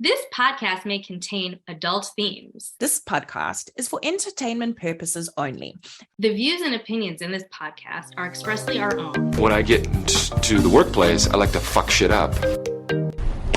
This podcast may contain adult themes. This podcast is for entertainment purposes only. The views and opinions in this podcast are expressly our own. When I get to the workplace, I like to fuck shit up.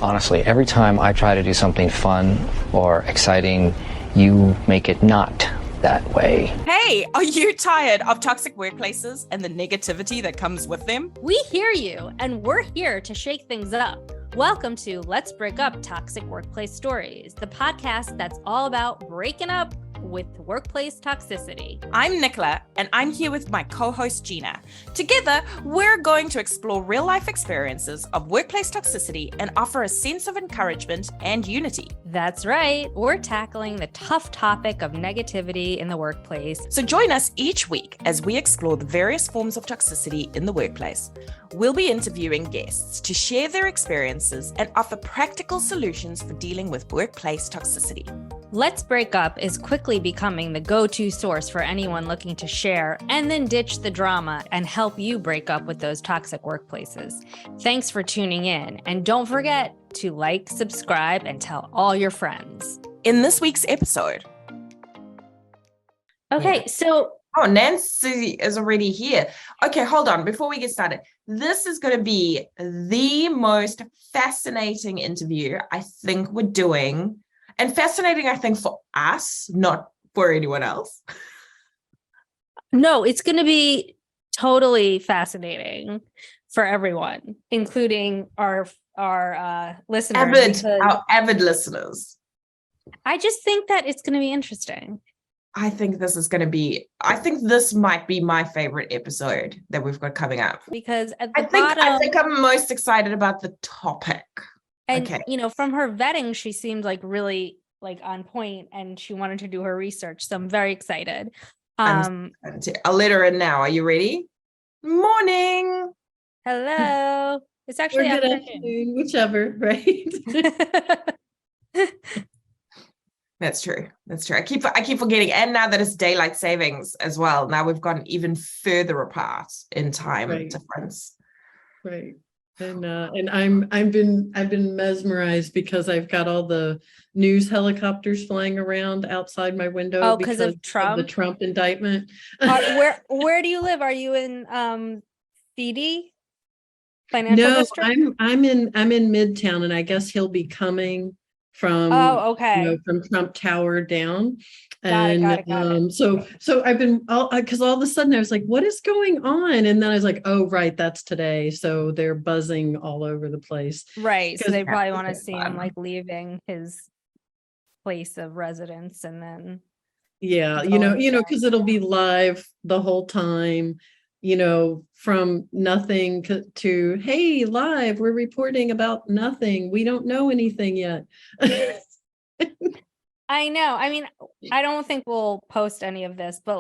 Honestly, every time I try to do something fun or exciting, you make it not that way. Hey, are you tired of toxic workplaces and the negativity that comes with them? We hear you, and we're here to shake things up. Welcome to Let's Break Up Toxic Workplace Stories, the podcast that's all about breaking up with workplace toxicity. I'm Nicola, and I'm here with my co-host Gina. Together, we're going to explore real-life experiences of workplace toxicity and offer a sense of encouragement and unity. That's right. We're tackling the tough topic of negativity in the workplace. So join us each week as we explore the various forms of toxicity in the workplace. We'll be interviewing guests to share their experiences and offer practical solutions for dealing with workplace toxicity. Let's Break Up is quickly becoming the go-to source for anyone looking to share and then ditch the drama and help you break up with those toxic workplaces. Thanks for tuning in, and don't forget to like, subscribe, and tell all your friends. In this week's episode. Okay, so... Oh, Nancy is already here. Okay, hold on. Before we get started, this is going to be the most fascinating interview I think we're doing. And fascinating, I think, for us, not for anyone else. No, it's going to be totally fascinating for everyone, including our listeners. Our avid listeners. I just think that it's going to be interesting. I think this might be my favorite episode that we've got coming up. Because at the bottom... I think I'm most excited about the topic. And, okay. You know, from her vetting, she seemed like really on point, and she wanted to do her research. So I'm very excited. I'll let her in now. Are you ready? Morning. Hello. It's actually good afternoon, whichever, right? That's true. I keep forgetting. And now that it's daylight savings as well, now we've gone even further apart in time difference. Right. And I've been mesmerized because I've got all the news helicopters flying around outside my window because of Trump, the Trump indictment. Where do you live? Are you in CD? Financial District? I'm in Midtown, and I guess he'll be coming from from Trump Tower down. Got it. So I've been because all of a sudden I was like, what is going on? And then I was like, oh right, that's today. So they're buzzing all over the place. Right. So they probably want to see him leaving his place of residence, and then because it'll be live the whole time. From nothing to, hey, live, we're reporting about nothing. We don't know anything yet. I know. I mean, I don't think we'll post any of this, but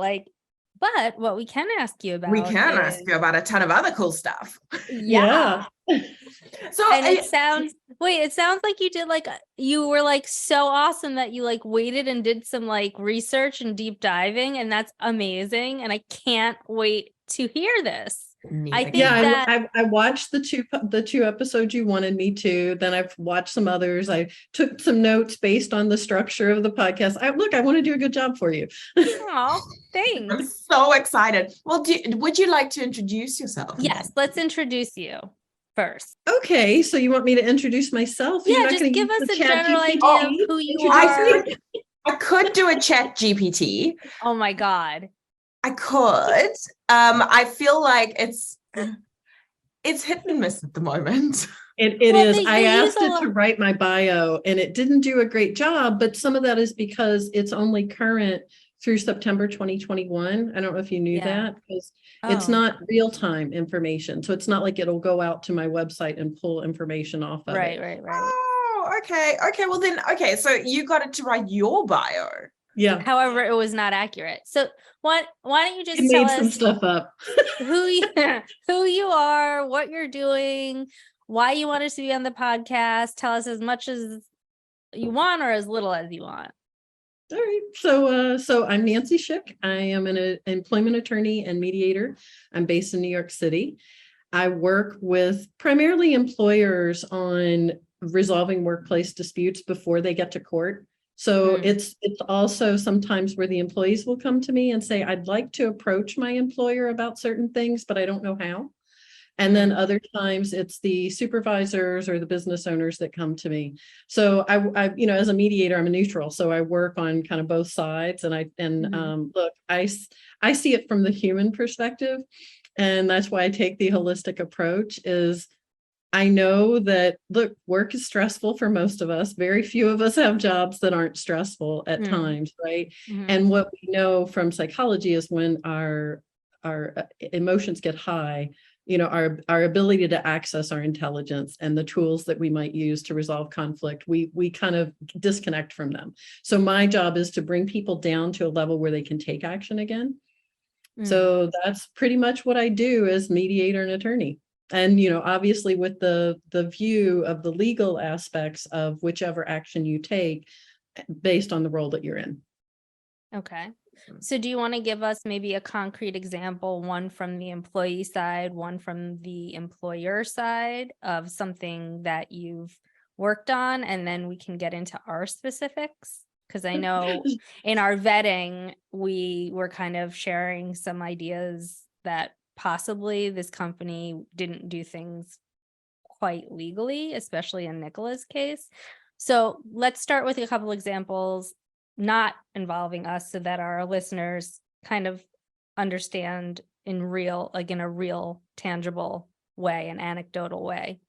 what we can ask you about. We can ask you about a ton of other cool stuff. Yeah. So and it sounds like you did you were so awesome that you waited and did some research and deep diving, and that's amazing. And I can't wait to hear this. I think I watched the two episodes you wanted me to. Then I've watched some others. I took some notes based on the structure of the podcast. I want to do a good job for you. Oh, thanks. I'm so excited. Well, would you like to introduce yourself? Yes, let's introduce you first. Okay, so you want me to introduce myself? Yeah, just give us a general idea of who you are. I could do a chat GPT. Oh my God. I could. I feel like it's hit and miss at the moment. It is. I asked it to write my bio, and it didn't do a great job, but some of that is because it's only current through September 2021. I don't know if you knew that, because it's not real-time information. So it's not like it'll go out to my website and pull information off of it. Right. Oh, okay. Well then, so you got it to write your bio. Yeah. However, it was not accurate. So why don't you just tell us some stuff up? who you are, what you're doing, why you want us to be on the podcast. Tell us as much as you want or as little as you want. All right. So I'm Nance Schick. I am an employment attorney and mediator. I'm based in New York City. I work with primarily employers on resolving workplace disputes before they get to court. So it's also sometimes where the employees will come to me and say, I'd like to approach my employer about certain things, but I don't know how. And then other times it's the supervisors or the business owners that come to me. So I you know, as a mediator, I'm a neutral. So I work on kind of both sides. And look, I see it from the human perspective. And that's why I take the holistic approach is I know that, look, work is stressful for most of us. Very few of us have jobs that aren't stressful at times, right? And what we know from psychology is when our emotions get high, you know, our ability to access our intelligence and the tools that we might use to resolve conflict, we kind of disconnect from them. So my job is to bring people down to a level where they can take action again. So that's pretty much what I do as mediator and attorney. And, you know, obviously with the view of the legal aspects of whichever action you take based on the role that you're in. Okay. So do you want to give us maybe a concrete example, one from the employee side, one from the employer side of something that you've worked on, and then we can get into our specifics? Because I know in our vetting, we were kind of sharing some ideas that possibly this company didn't do things quite legally, especially in Nicola's case. So let's start with a couple examples not involving us so that our listeners kind of understand in a real tangible way, an anecdotal way.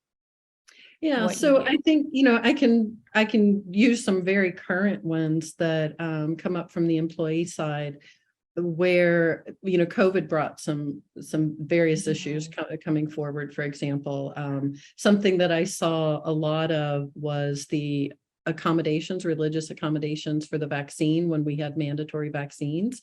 Yeah, so I think, you know, I can use some very current ones that come up from the employee side where, you know, COVID brought some various issues coming forward. For example, something that I saw a lot of was the accommodations, religious accommodations for the vaccine when we had mandatory vaccines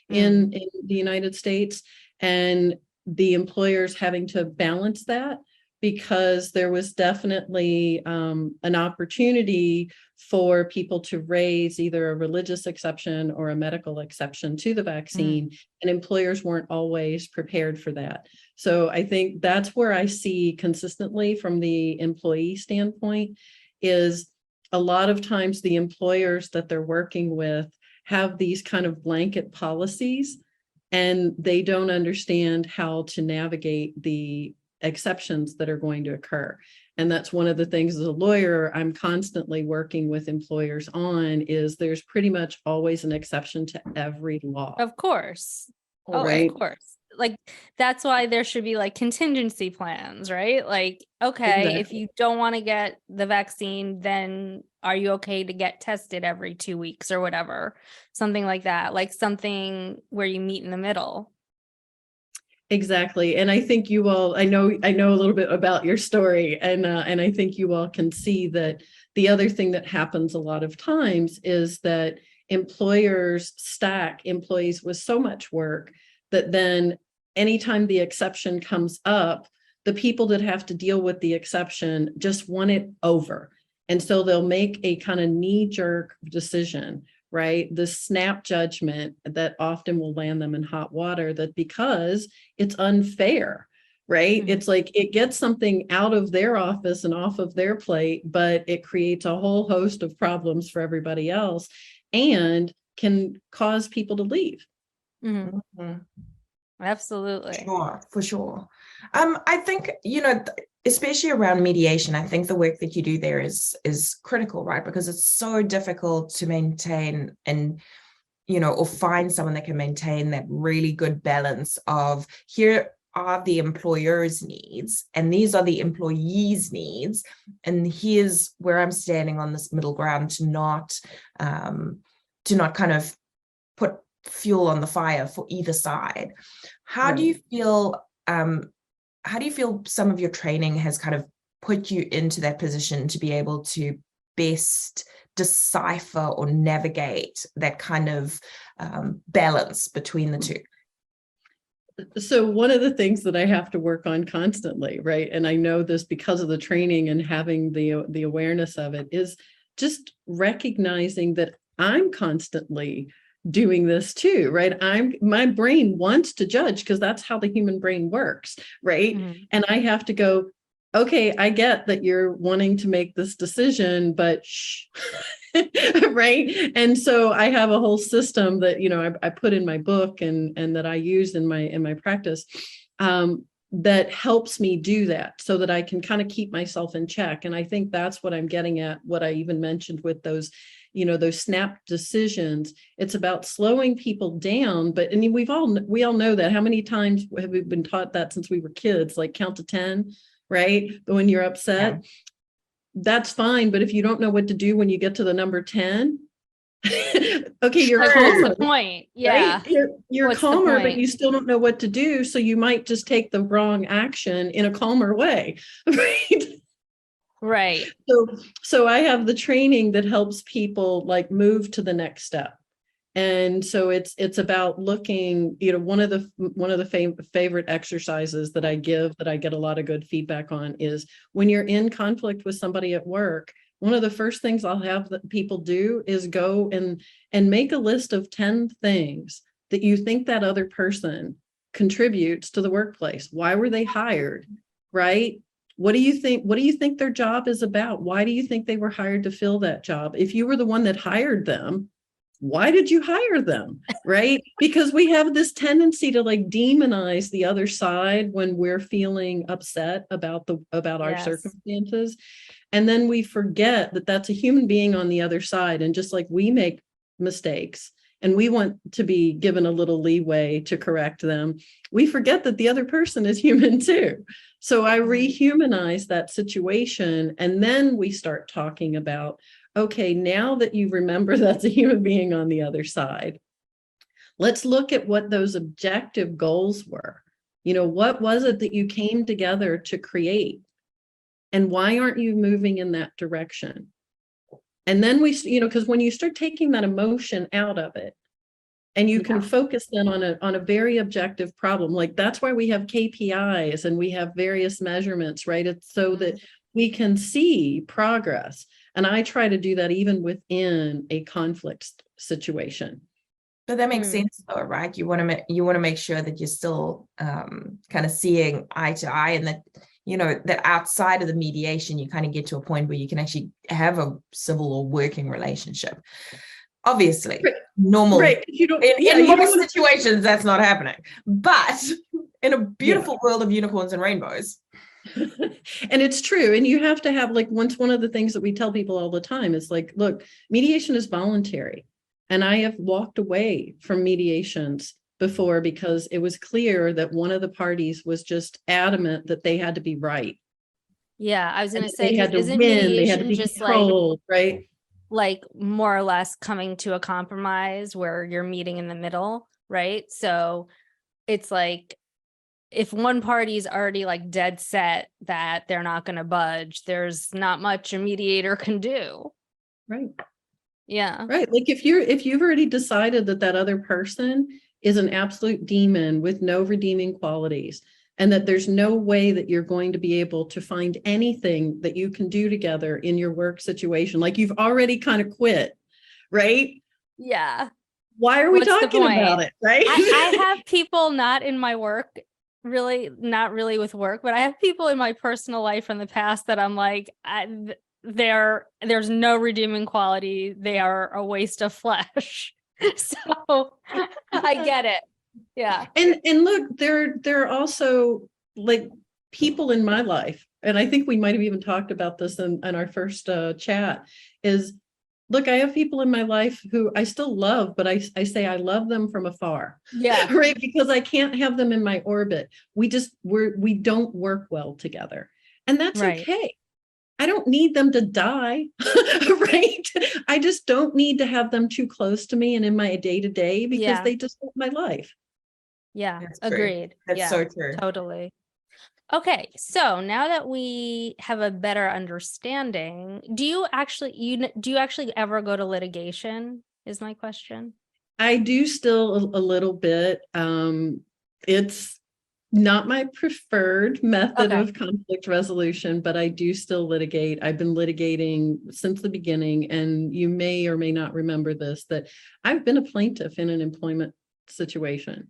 in the United States, and the employers having to balance that because there was definitely an opportunity for people to raise either a religious exception or a medical exception to the vaccine, and employers weren't always prepared for that. So I think that's where I see consistently from the employee standpoint is a lot of times the employers that they're working with have these kind of blanket policies and they don't understand how to navigate the exceptions that are going to occur. And that's one of the things as a lawyer I'm constantly working with employers on is there's pretty much always an exception to every law. Of course. Right? Of course. Like that's why there should be like contingency plans, right? Like, okay, Exactly. if you don't want to get the vaccine, then are you okay to get tested every 2 weeks or whatever? Something like that, like something where you meet in the middle. Exactly. And I think you all, I know a little bit about your story, and I think you all can see that the other thing that happens a lot of times is that employers stack employees with so much work that then anytime the exception comes up, the people that have to deal with the exception just want it over. And so they'll make a kind of knee-jerk decision, right? The snap judgment that often will land them in hot water, that because it's unfair, right? It's like it gets something out of their office and off of their plate, but it creates a whole host of problems for everybody else and can cause people to leave. Absolutely. For sure. I think, you know, especially around mediation, I think the work that you do there is critical, right? Because it's so difficult to maintain and, you know, or find someone that can maintain that really good balance of here are the employer's needs and these are the employees' needs, and here's where I'm standing on this middle ground to not kind of put fuel on the fire for either side. How do you feel some of your training has kind of put you into that position to be able to best decipher or navigate that kind of balance between the two? So one of the things that I have to work on constantly, right, and I know this because of the training and having the awareness of it, is just recognizing that I'm constantly doing this too, right? My brain wants to judge because that's how the human brain works, right? And I have to go, okay, I get that you're wanting to make this decision, but shh. Right. And so I have a whole system that, I put in my book and that I use in my practice, that helps me do that so that I can kind of keep myself in check. And I think that's what I'm getting at, what I even mentioned with those, those snap decisions. It's about slowing people down. But I mean, we all know that. How many times have we been taught that since we were kids, like count to 10, right? But when you're upset, that's fine. But if you don't know what to do when you get to the number 10, okay, you're calmer. What's the point? Yeah. Right? You're calmer, but you still don't know what to do. So you might just take the wrong action in a calmer way. Right. Right. So I have the training that helps people like move to the next step. And so it's about looking, one of the favorite exercises that I give, that I get a lot of good feedback on, is when you're in conflict with somebody at work, one of the first things I'll have that people do is go and make a list of 10 things that you think that other person contributes to the workplace. Why were they hired? Right? What do you think their job is about? Why do you think they were hired to fill that job? If you were the one that hired them, why did you hire them? Right? Because we have this tendency to like demonize the other side when we're feeling upset about our circumstances. And then we forget that that's a human being on the other side. And just like we make mistakes and we want to be given a little leeway to correct them, we forget that the other person is human too. So I rehumanize that situation. And then we start talking about, okay, now that you remember that's a human being on the other side, let's look at what those objective goals were. What was it that you came together to create? And why aren't you moving in that direction? And then because when you start taking that emotion out of it, and you can focus then on a very objective problem, like that's why we have KPIs and we have various measurements, right? It's so that we can see progress. And I try to do that even within a conflict situation. But that makes sense though, right? You want to make sure that you're still kind of seeing eye to eye, and that, that outside of the mediation, you kind of get to a point where you can actually have a civil or working relationship. Obviously, normal. Right. In most situations, that's not happening. But in a beautiful world of unicorns and rainbows. And it's true. And you have to have one of the things that we tell people all the time is like, look, mediation is voluntary. And I have walked away from mediations before because it was clear that one of the parties was just adamant that they had to be right. Yeah, I was going to say, they had to win, they had to be controlled, right? Like more or less coming to a compromise where you're meeting in the middle, right? So it's like, if one party's already like dead set that they're not going to budge, there's not much a mediator can do. Right. Yeah. Right. Like if you've already decided that other person is an absolute demon with no redeeming qualities, and that there's no way that you're going to be able to find anything that you can do together in your work situation, like you've already kind of quit, right? Yeah. Why are we talking about it, right? I have people not in my work, really, not really with work, but I have people in my personal life from the past that I'm like, there's no redeeming quality. They are a waste of flesh. So I get it. Yeah. And look, there are also like people in my life, and I think we might have even talked about this in our first chat, is look, I have people in my life who I still love, but I say I love them from afar. Yeah. Right. Because I can't have them in my orbit. We don't work well together. And that's okay. I don't need them to die. Right. I just don't need to have them too close to me and in my day-to-day because they just want my life. Yeah. That's agreed. That's so true. Totally. Okay, so now that we have a better understanding, do you actually ever go to litigation? Is my question. I do still a little bit. It's not my preferred method of conflict resolution, but I do still litigate. I've been litigating since the beginning, and you may or may not remember this, that I've been a plaintiff in an employment situation.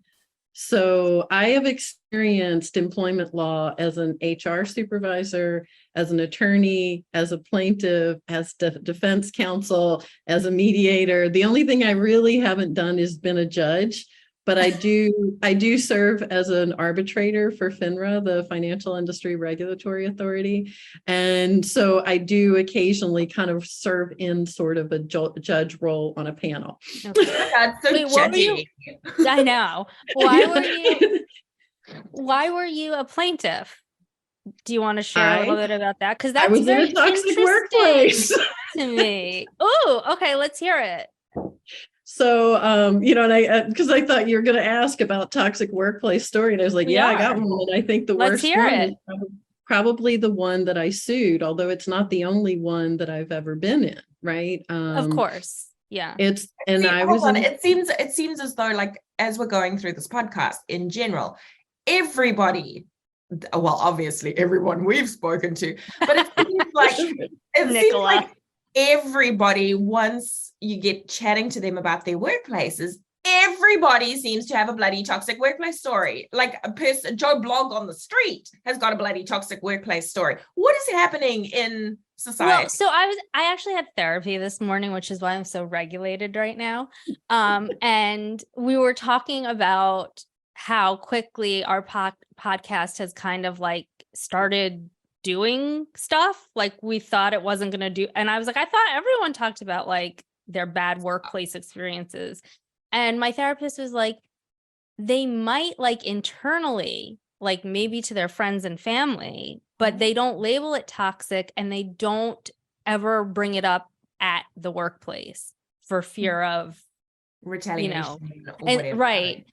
So I have experienced employment law as an HR supervisor, as an attorney, as a plaintiff, as defense counsel, as a mediator. The only thing I really haven't done is been a judge, but I do serve as an arbitrator for FINRA, the Financial Industry Regulatory Authority. And so I do occasionally kind of serve in sort of a judge role on a panel. Okay. That's so Wait, what were you? I know. Why were you a plaintiff? Do you want to share a little bit about that? Because that's very interesting workplace to me. Oh, okay. Let's hear it. So, and because I thought you were going to ask about toxic workplace story, and I was like, I got one. And I think the worst one is probably the one that I sued, although it's not the only one that I've ever been in, right? Of course. Yeah. It seems as though, like, as we're going through this podcast in general, everybody, well, obviously everyone we've spoken to, but it seems like Nicola. Everybody, once you get chatting to them about their workplaces, everybody seems to have a bloody toxic workplace story. Like Joe Blog on the street has got a bloody toxic workplace story. What is happening in society? Well, so I actually had therapy this morning, which is why I'm so regulated right now. And we were talking about how quickly our podcast has kind of like started doing stuff like we thought it wasn't going to do. And I was like, I thought everyone talked about like their bad workplace experiences. And my therapist was like, they might like internally, like maybe to their friends and family, but they don't label it toxic and they don't ever bring it up at the workplace for fear of retaliation. Right.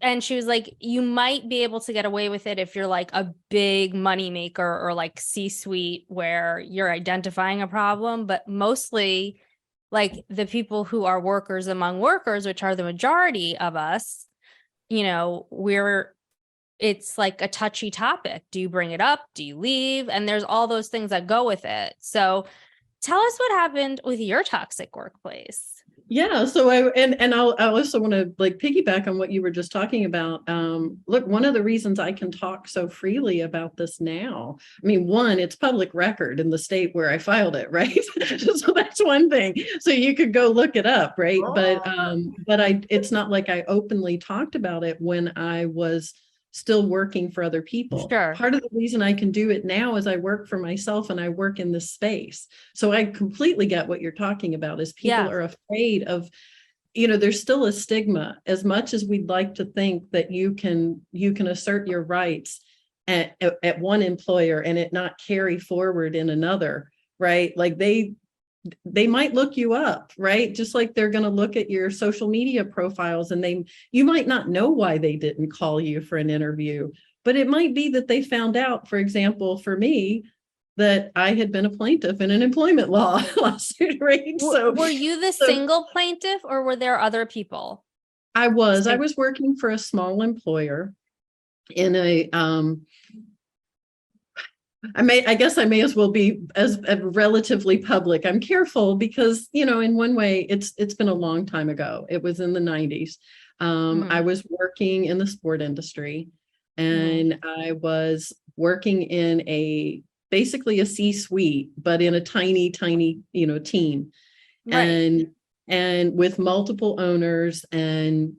And she was like, you might be able to get away with it if you're like a big money maker or like C-suite where you're identifying a problem. But mostly like the people who are workers among workers, which are the majority of us, it's like a touchy topic. Do you bring it up? Do you leave? And there's all those things that go with it. So tell us what happened with your toxic workplace. Yeah. So I also want to like piggyback on what you were just talking about. Look, one of the reasons I can talk so freely about this now, I mean, one, it's public record in the state where I filed it, right? So that's one thing. So you could go look it up, right? Oh. But it's not like I openly talked about it when I was still working for other people. Sure. Part of the reason I can do it now is I work for myself and I work in this space. So I completely get what you're talking about is people are afraid of, there's still a stigma. As much as we'd like to think that you can assert your rights at one employer and it not carry forward in another, right? Like they might look you up, right? Just like they're going to look at your social media profiles and you might not know why they didn't call you for an interview, but it might be that they found out, for example, for me, that I had been a plaintiff in an employment law lawsuit, right? So were you the single plaintiff or were there other people? I was working for a small employer in a, I guess I may as well be as relatively public. I'm careful because, in one way it's been a long time ago. It was in the 90s. I was working in the sport industry and I was working in basically a C-suite, but in a tiny, team. Right. And with multiple owners, and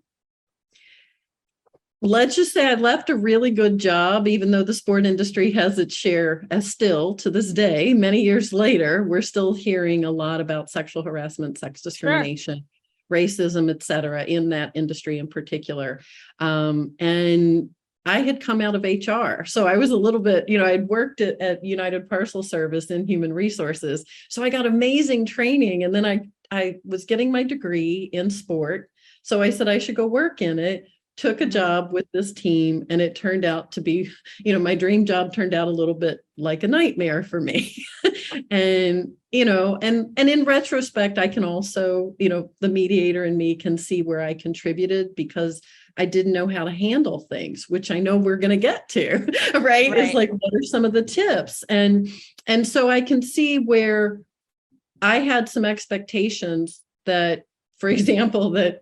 let's just say I left a really good job, even though the sport industry has its share, as still to this day, many years later, we're still hearing a lot about sexual harassment, sex discrimination, racism, et cetera, in that industry in particular. And I had come out of HR. So I was a little bit, I'd worked at United Parcel Service in human resources. So I got amazing training. And then I was getting my degree in sport. So I said I should go work in it. Took a job with this team and it turned out to be, my dream job turned out a little bit like a nightmare for me. And in retrospect, I can also, the mediator in me can see where I contributed because I didn't know how to handle things, which I know we're going to get to, right? It's like, what are some of the tips? And so I can see where I had some expectations that, for example, that,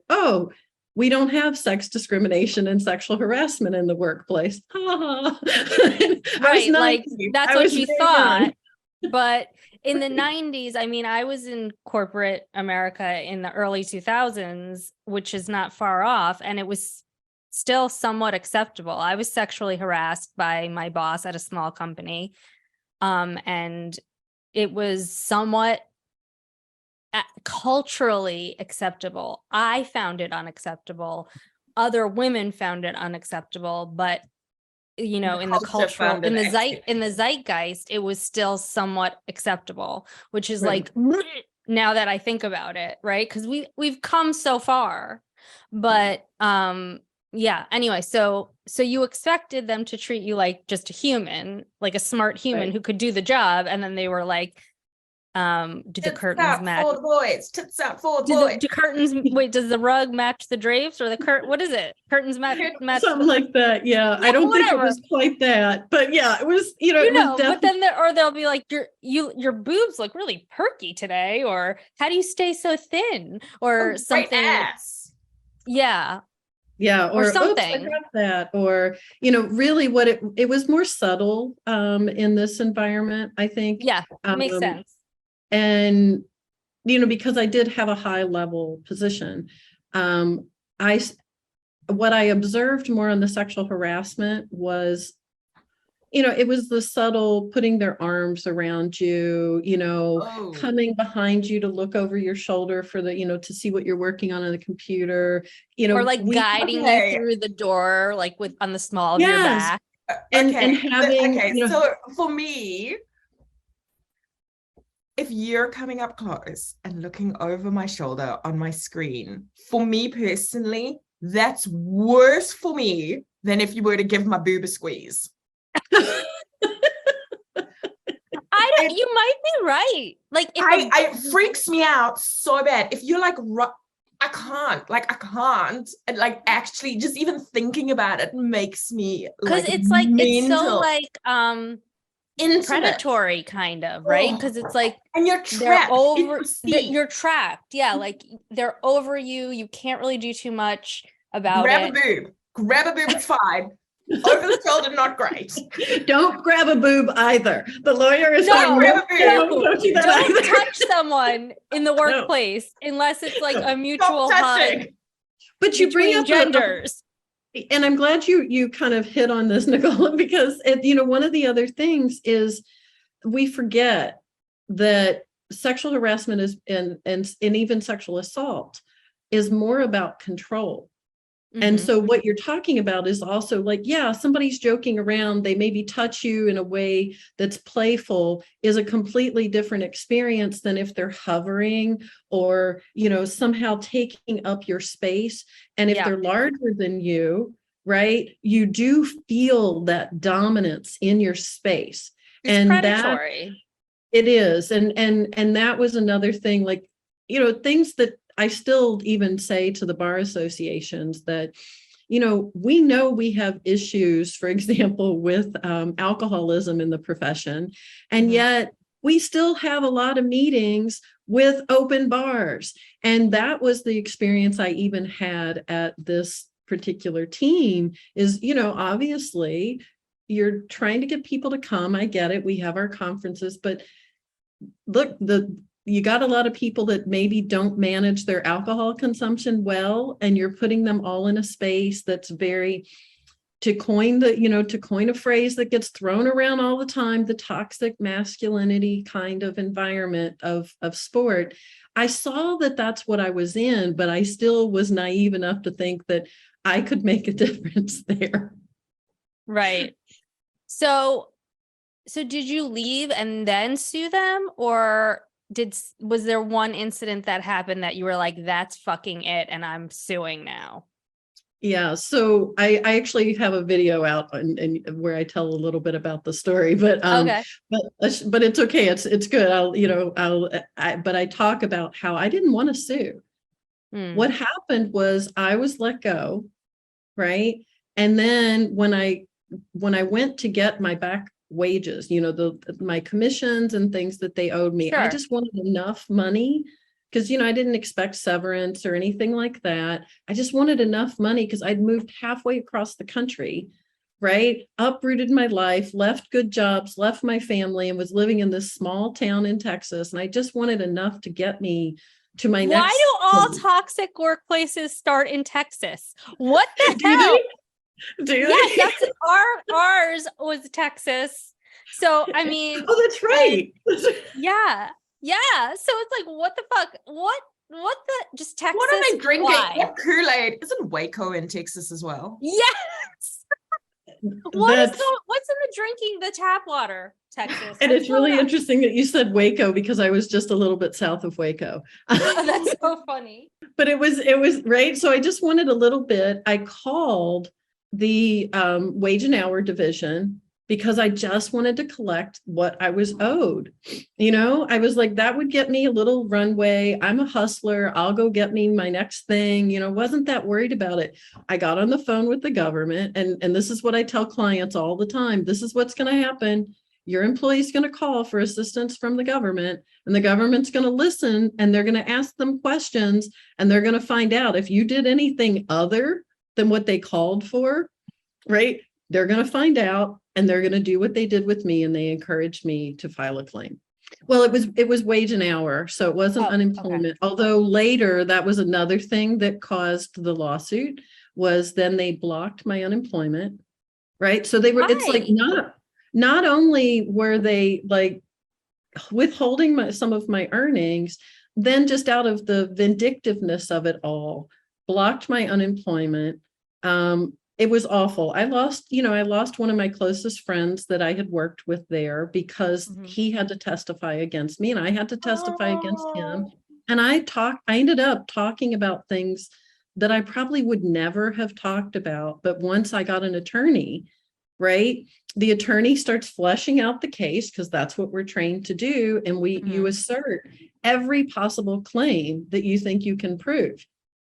we don't have sex discrimination and sexual harassment in the workplace. Right, like that's what you thought. Young. But in the 90s, I mean, I was in corporate America in the early 2000s, which is not far off, and it was still somewhat acceptable. I was sexually harassed by my boss at a small company, and it was somewhat culturally acceptable. I found it unacceptable. Other women found it unacceptable, but you know, in the cultural, in the zeitgeist, it was still somewhat acceptable, which is like, now that I think about it, right? Because we've come so far, but yeah. Anyway, so you expected them to treat you like just a human, like a smart human who could do the job, and then they were like, do the curtains match for the boys? Tits out for the boys. Do curtains wait? Does the rug match the drapes, or the what is it? Curtains match something like that. Yeah, I don't think it was quite that, but yeah, it was. You know, it was but then they'll be like, your boobs look really perky today, or how do you stay so thin, or something. Ass. Yeah. Yeah, or something. Oops, I got that. Or, you know, really what it was more subtle in this environment, I think. Yeah, makes sense. And, you know, because I did have a high level position, what I observed more on the sexual harassment was, you know, it was the subtle putting their arms around you, you know, coming behind you to look over your shoulder for the, you know, to see what you're working on the computer, you know, or like guiding you through the door, like on the small of your back. And having, you know, so for me, if you're coming up close and looking over my shoulder on my screen, for me personally, that's worse for me than if you were to give my boob a squeeze. You might be right. Like it freaks me out so bad. If you're like, I can't. And like actually just even thinking about it makes me because like, it's like mental. It's so like Intimate. Predatory kind of, right? Because it's like, and you're trapped you're trapped. Yeah, like they're over you. You can't really do too much about it. Grab a boob, it's fine. Over the shoulder, not great. Don't grab a boob either. The lawyer is don't don't touch someone in the workplace unless it's like a mutual hug. But you bring up genders. And I'm glad you kind of hit on this, Nicola, because you know, one of the other things is we forget that sexual harassment is and even sexual assault is more about control. Mm-hmm. And so what you're talking about is also like, yeah, somebody's joking around, they maybe touch you in a way that's playful, is a completely different experience than if they're hovering or, you know, somehow taking up your space. And if they're larger than you, right, you do feel that dominance in your space. It's predatory. It is. And that was another thing, like, you know, things that I still even say to the bar associations that, you know we have issues, for example, with alcoholism in the profession, and yet we still have a lot of meetings with open bars. And that was the experience I even had at this particular team is, you know, obviously you're trying to get people to come. I get it. We have our conferences, but look, you got a lot of people that maybe don't manage their alcohol consumption well, and you're putting them all in a space that's very, to coin a phrase that gets thrown around all the time, the toxic masculinity kind of environment of sport. I saw that that's what I was in, but I still was naive enough to think that I could make a difference there. Right. So did you leave and then sue them, or was there one incident that happened that you were like, that's fucking it, and I'm suing now? Yeah, so I actually have a video out and where I tell a little bit about the story, but but it's okay, it's good. But I talk about how I didn't want to sue. What happened was I was let go, right? And then when I went to get my back wages, you know, my commissions and things that they owed me, I just wanted enough money because, I didn't expect severance or anything like that. I just wanted enough money because I'd moved halfway across the country, right? Uprooted my life, left good jobs, left my family, and was living in this small town in Texas. And I just wanted enough to get me to my next. Why do all toxic workplaces start in Texas? What the hell? Yes, that's ours was Texas. So I mean, oh, that's right. Yeah. So it's like, what the fuck? What the just Texas? What are they drinking? Why? What Kool-Aid? Isn't Waco in Texas as well? Yes. What's in the drinking the tap water, Texas? And it's really interesting that you said Waco because I was just a little bit south of Waco. Oh, that's so funny. But it was right. So I just wanted a little bit. I called the wage and hour division because I just wanted to collect what I was owed. I was like, that would get me a little runway. I'm a hustler. I'll go get me my next thing. Wasn't that worried about it. I got on the phone with the government, and this is what I tell clients all the time. This is what's going to happen. Your employee's going to call for assistance from the government, and the government's going to listen, and they're going to ask them questions, and they're going to find out if you did anything other than what they called for, right? They're going to find out, and they're going to do what they did with me, and they encouraged me to file a claim. Well, it was wage and hour, so it wasn't unemployment. Okay. Although later that was another thing that caused the lawsuit, was then they blocked my unemployment, right? So they were. Why? It's like not only were they like withholding some of my earnings, then just out of the vindictiveness of it all, blocked my unemployment. It was awful. I lost one of my closest friends that I had worked with there because he had to testify against me and I had to testify against him. And I ended up talking about things that I probably would never have talked about. But once I got an attorney, right, the attorney starts fleshing out the case because that's what we're trained to do. And you assert every possible claim that you think you can prove.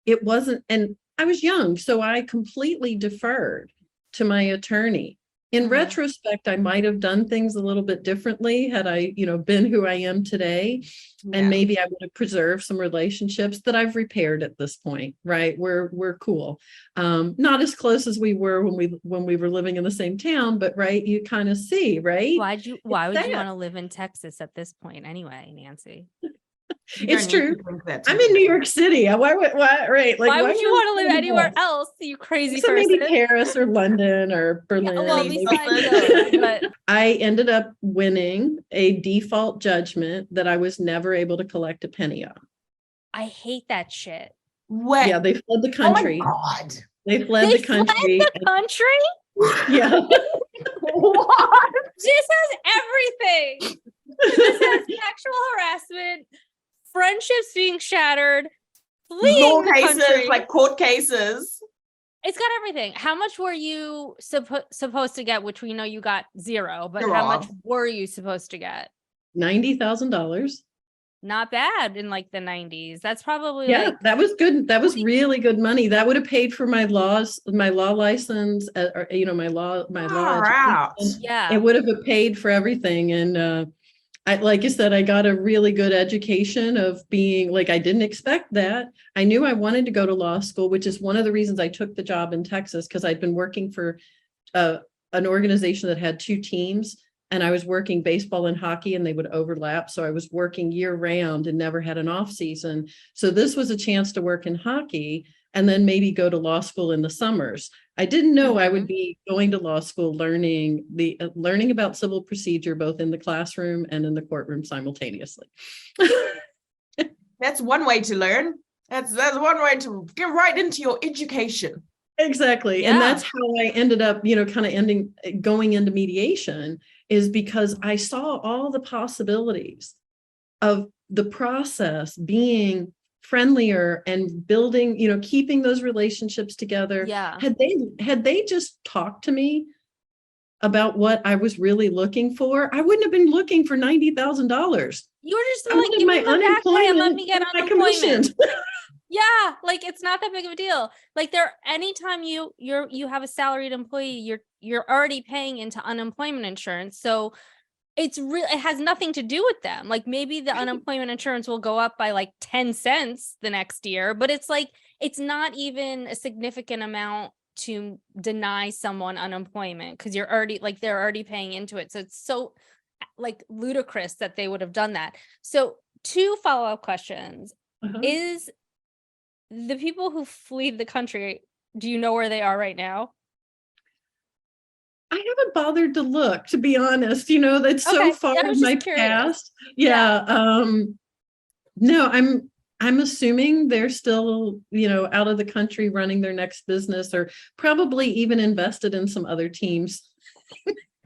It wasn't, and I was young, so I completely deferred to my attorney. In retrospect, I might have done things a little bit differently had I, been who I am today. Yeah. And maybe I would have preserved some relationships that I've repaired at this point, right? We're cool. Not as close as we were when we were living in the same town, but right, you kind of see, right? Why would you want to live in Texas at this point anyway, Nancy? It's true. I'm in New York City. Why right? Like, why would you want to live anywhere else, you crazy person? Maybe Paris or London or Berlin. Yeah, well, besides but I ended up winning a default judgment that I was never able to collect a penny on. I hate that shit. What? Yeah, they fled the country. Oh my God. They fled the country. Yeah. What? This has everything. This has sexual harassment, friendships being shattered, law cases, like court cases. It's got everything. How much were you supposed to get? Which we know you got zero, but how much were you supposed to get? $90,000. Not bad in like the 90s. That's probably that was good. That was really good money. That would have paid for my law license, or my law. Yeah, it would have paid for everything. And like I said, I got a really good education of being like, I didn't expect that. I knew I wanted to go to law school, which is one of the reasons I took the job in Texas, because I'd been working for an organization that had two teams. And I was working baseball and hockey, and they would overlap. So I was working year round and never had an off season. So this was a chance to work in hockey and then maybe go to law school in the summers. I didn't know I would be going to law school, learning about civil procedure, both in the classroom and in the courtroom simultaneously. That's one way to learn. That's one way to get right into your education. Exactly. Yeah. And that's how I ended up, going into mediation, is because I saw all the possibilities of the process being friendlier and building, keeping those relationships together. Yeah. Had they just talked to me about what I was really looking for, I wouldn't have been looking for $90,000. You were just like, give me my unemployment, let me get unemployment. Yeah, like it's not that big of a deal. Like anytime you have a salaried employee, you're already paying into unemployment insurance. So it has nothing to do with them. Like maybe the unemployment insurance will go up by like 10 cents the next year, but it's like, it's not even a significant amount to deny someone unemployment because they're already paying into it. So it's so like ludicrous that they would have done that. So 2 follow-up questions. Is the people who fled the country, do you know where they are right now? I haven't bothered to look, to be honest. That's so far in my past. Yeah. No, I'm assuming they're still, out of the country running their next business, or probably even invested in some other teams.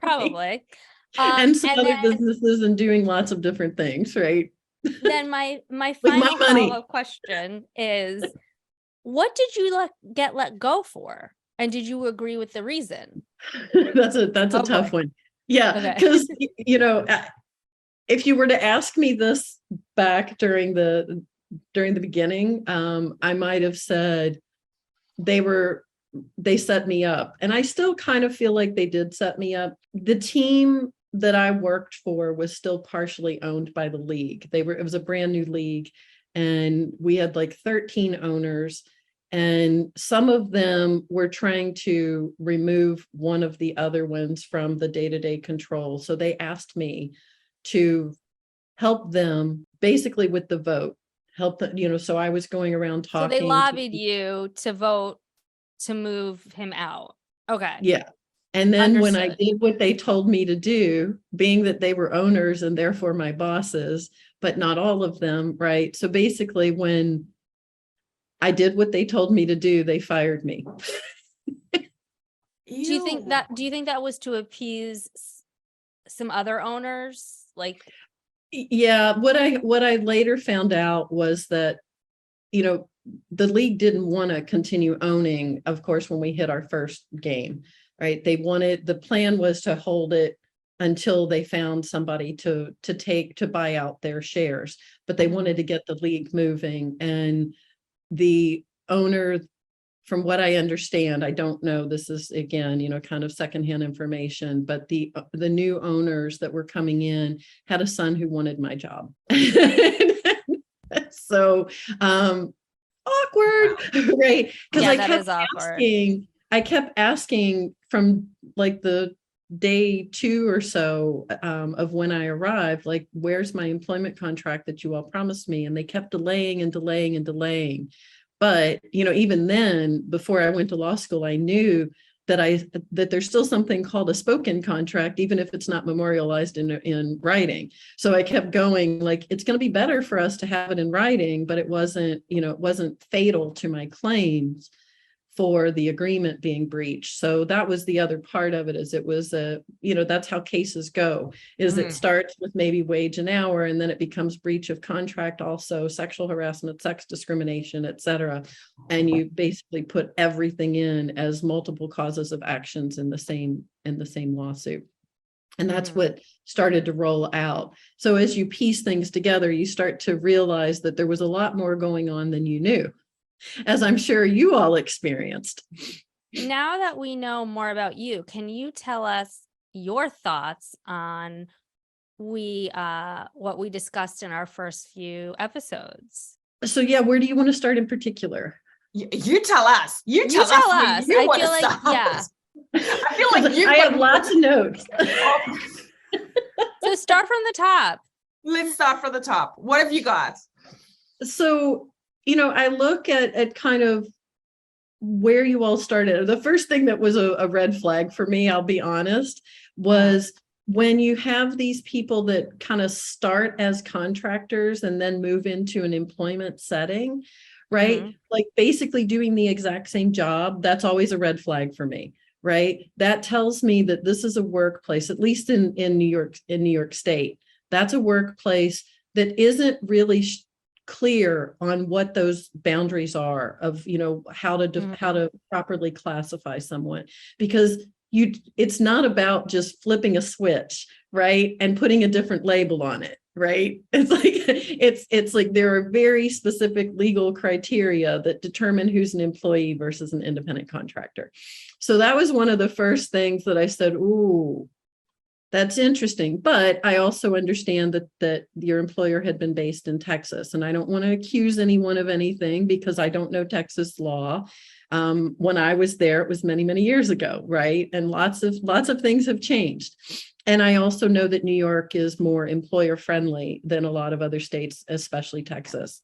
Probably. And some other businesses and doing lots of different things, right? Then my final follow-up question is, what did you get let go for? And did you agree with the reason? That's a tough one. Yeah, because if you were to ask me this back during the beginning, I might have said they set me up, and I still kind of feel like they did set me up. The team that I worked for was still partially owned by the league. It was a brand new league, and we had like 13 owners. And some of them were trying to remove one of the other ones from the day-to-day control. So they asked me to help them basically with the vote, so I was going around talking. So they lobbied you to vote to move him out. Okay. Yeah. And then when I did what they told me to do, being that they were owners and therefore my bosses, but not all of them, right? So basically when I did what they told me to do, they fired me. Do you think that was to appease some other owners? Like, yeah, what I later found out was that, the league didn't want to continue owning, of course, when we hit our first game, right? The plan was to hold it until they found somebody to buy out their shares, but they wanted to get the league moving. And the owner, from what I understand, I don't know, this is again, kind of secondhand information, but the new owners that were coming in had a son who wanted my job. So awkward, right? Because I kept asking from like the day 2 or so of when I arrived, like, where's my employment contract that you all promised me? And they kept delaying and delaying and delaying. But, even then, before I went to law school, I knew that there's still something called a spoken contract, even if it's not memorialized in writing. So I kept going, like, it's going to be better for us to have it in writing, but it wasn't fatal to my claims for the agreement being breached. So that was the other part of it, is it was that's how cases go, is it starts with maybe wage and hour, and then it becomes breach of contract, also sexual harassment, sex discrimination, etc. And you basically put everything in as multiple causes of actions in the same lawsuit. And that's what started to roll out. So as you piece things together, you start to realize that there was a lot more going on than you knew, as I'm sure you all experienced. Now that we know more about you, can you tell us your thoughts on what we discussed in our first few episodes? So yeah, where do you want to start in particular? You tell us. You tell us. I feel like, yeah. I feel like I have lots of notes. So start from the top. Let's start from the top. What have you got? So, I look at kind of where you all started. The first thing that was a red flag for me, I'll be honest, was when you have these people that kind of start as contractors and then move into an employment setting, right? Like basically doing the exact same job. That's always a red flag for me, right? That tells me that this is a workplace, at least in New York State, that's a workplace that isn't really clear on what those boundaries are of, how to properly classify someone, because it's not about just flipping a switch, right, and putting a different label on it, right? It's like there are very specific legal criteria that determine who's an employee versus an independent contractor. So that was one of the first things that I said, ooh, That's interesting. But I also understand that your employer had been based in Texas, and I don't want to accuse anyone of anything because I don't know Texas law. When I was there, it was many, many years ago, right? And lots of things have changed. And I also know that New York is more employer friendly than a lot of other states, especially Texas.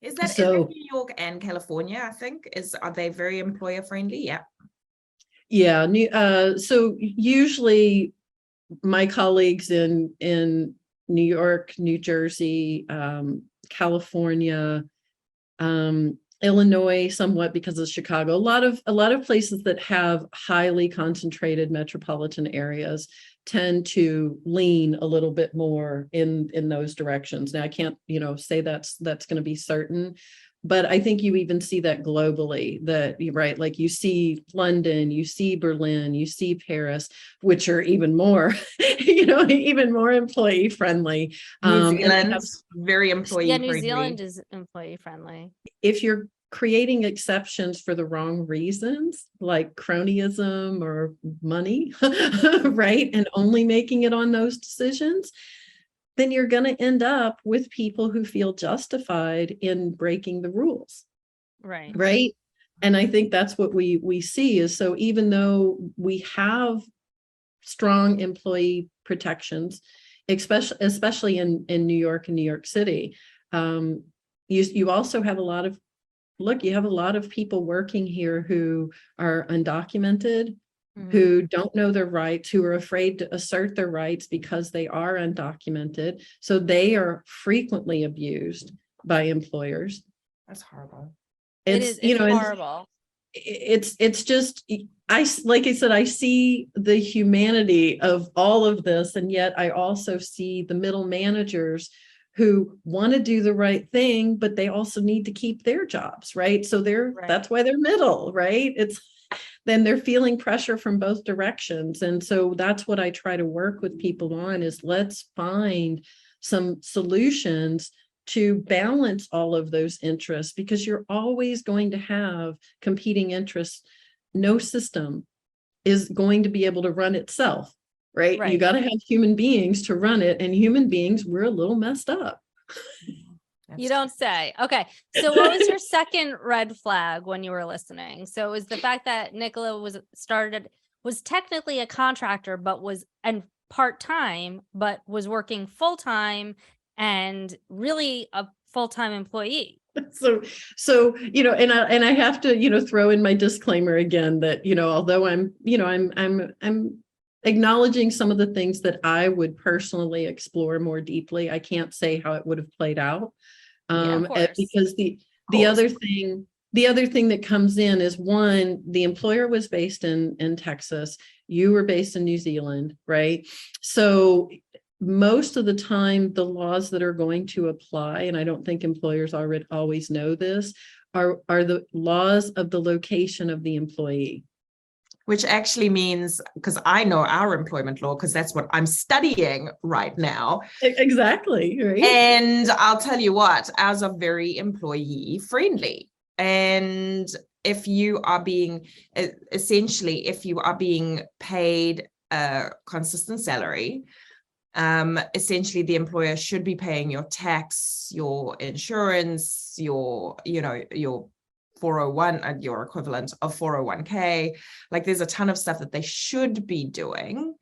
Is that New York and California, I think? Are they very employer friendly? Yeah. Yeah. So usually my colleagues in New York, New Jersey, California, Illinois, somewhat because of Chicago, a lot of places that have highly concentrated metropolitan areas tend to lean a little bit more in those directions. Now, I can't, say that's going to be certain, but I think you even see that globally, that right, like you see London, you see Berlin, you see Paris, which are even more, even more employee friendly. New Zealand, very employee friendly. Yeah, New Zealand is employee friendly. If you're creating exceptions for the wrong reasons, like cronyism or money, right, and only making it on those decisions, then you're going to end up with people who feel justified in breaking the rules. Right. And I think that's what we see is, so even though we have strong employee protections, especially in New York and New York City, you also have a lot of people working here who are undocumented, who don't know their rights, who are afraid to assert their rights because they are undocumented. So they are frequently abused by employers. That's horrible. It's horrible. It's just, like I said, I see the humanity of all of this. And yet I also see the middle managers who want to do the right thing, but they also need to keep their jobs, right? So that's why they're middle, right? Then they're feeling pressure from both directions. And so that's what I try to work with people on is let's find some solutions to balance all of those interests, because you're always going to have competing interests. No system is going to be able to run itself, right? You got to have human beings to run it, and human beings, we're a little messed up. You don't say. Okay. So what was your second red flag when you were listening? So it was the fact that Nicola was technically a contractor, but was part-time, but was working full-time and really a full-time employee. So, and I have to, throw in my disclaimer again that, although I'm acknowledging some of the things that I would personally explore more deeply, I can't say how it would have played out. Because the other thing that comes in is, one, the employer was based in Texas, you were based in New Zealand, right? So most of the time, the laws that are going to apply, and I don't think employers always know this, are the laws of the location of the employee. Which actually means, because I know our employment law, because that's what I'm studying right now. Exactly. Right. And I'll tell you what, ours are very employee friendly. And if you are being paid a consistent salary, essentially the employer should be paying your tax, your insurance, your 401, your equivalent of 401k. Like there's a ton of stuff that they should be doing.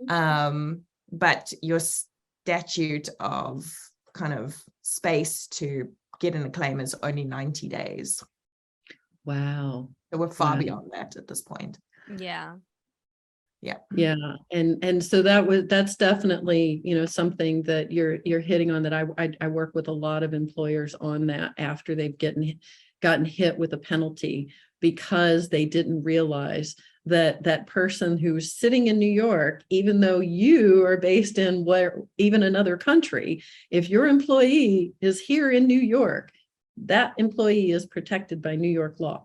But your statute of kind of space to get in a claim is only 90 days. Wow. So we're far beyond that at this point. Yeah. And so that's definitely, something that you're hitting on, that I work with a lot of employers on that after they've gotten hit with a penalty because they didn't realize that person who's sitting in New York, even though you are based in even another country, if your employee is here in New York, that employee is protected by New York law.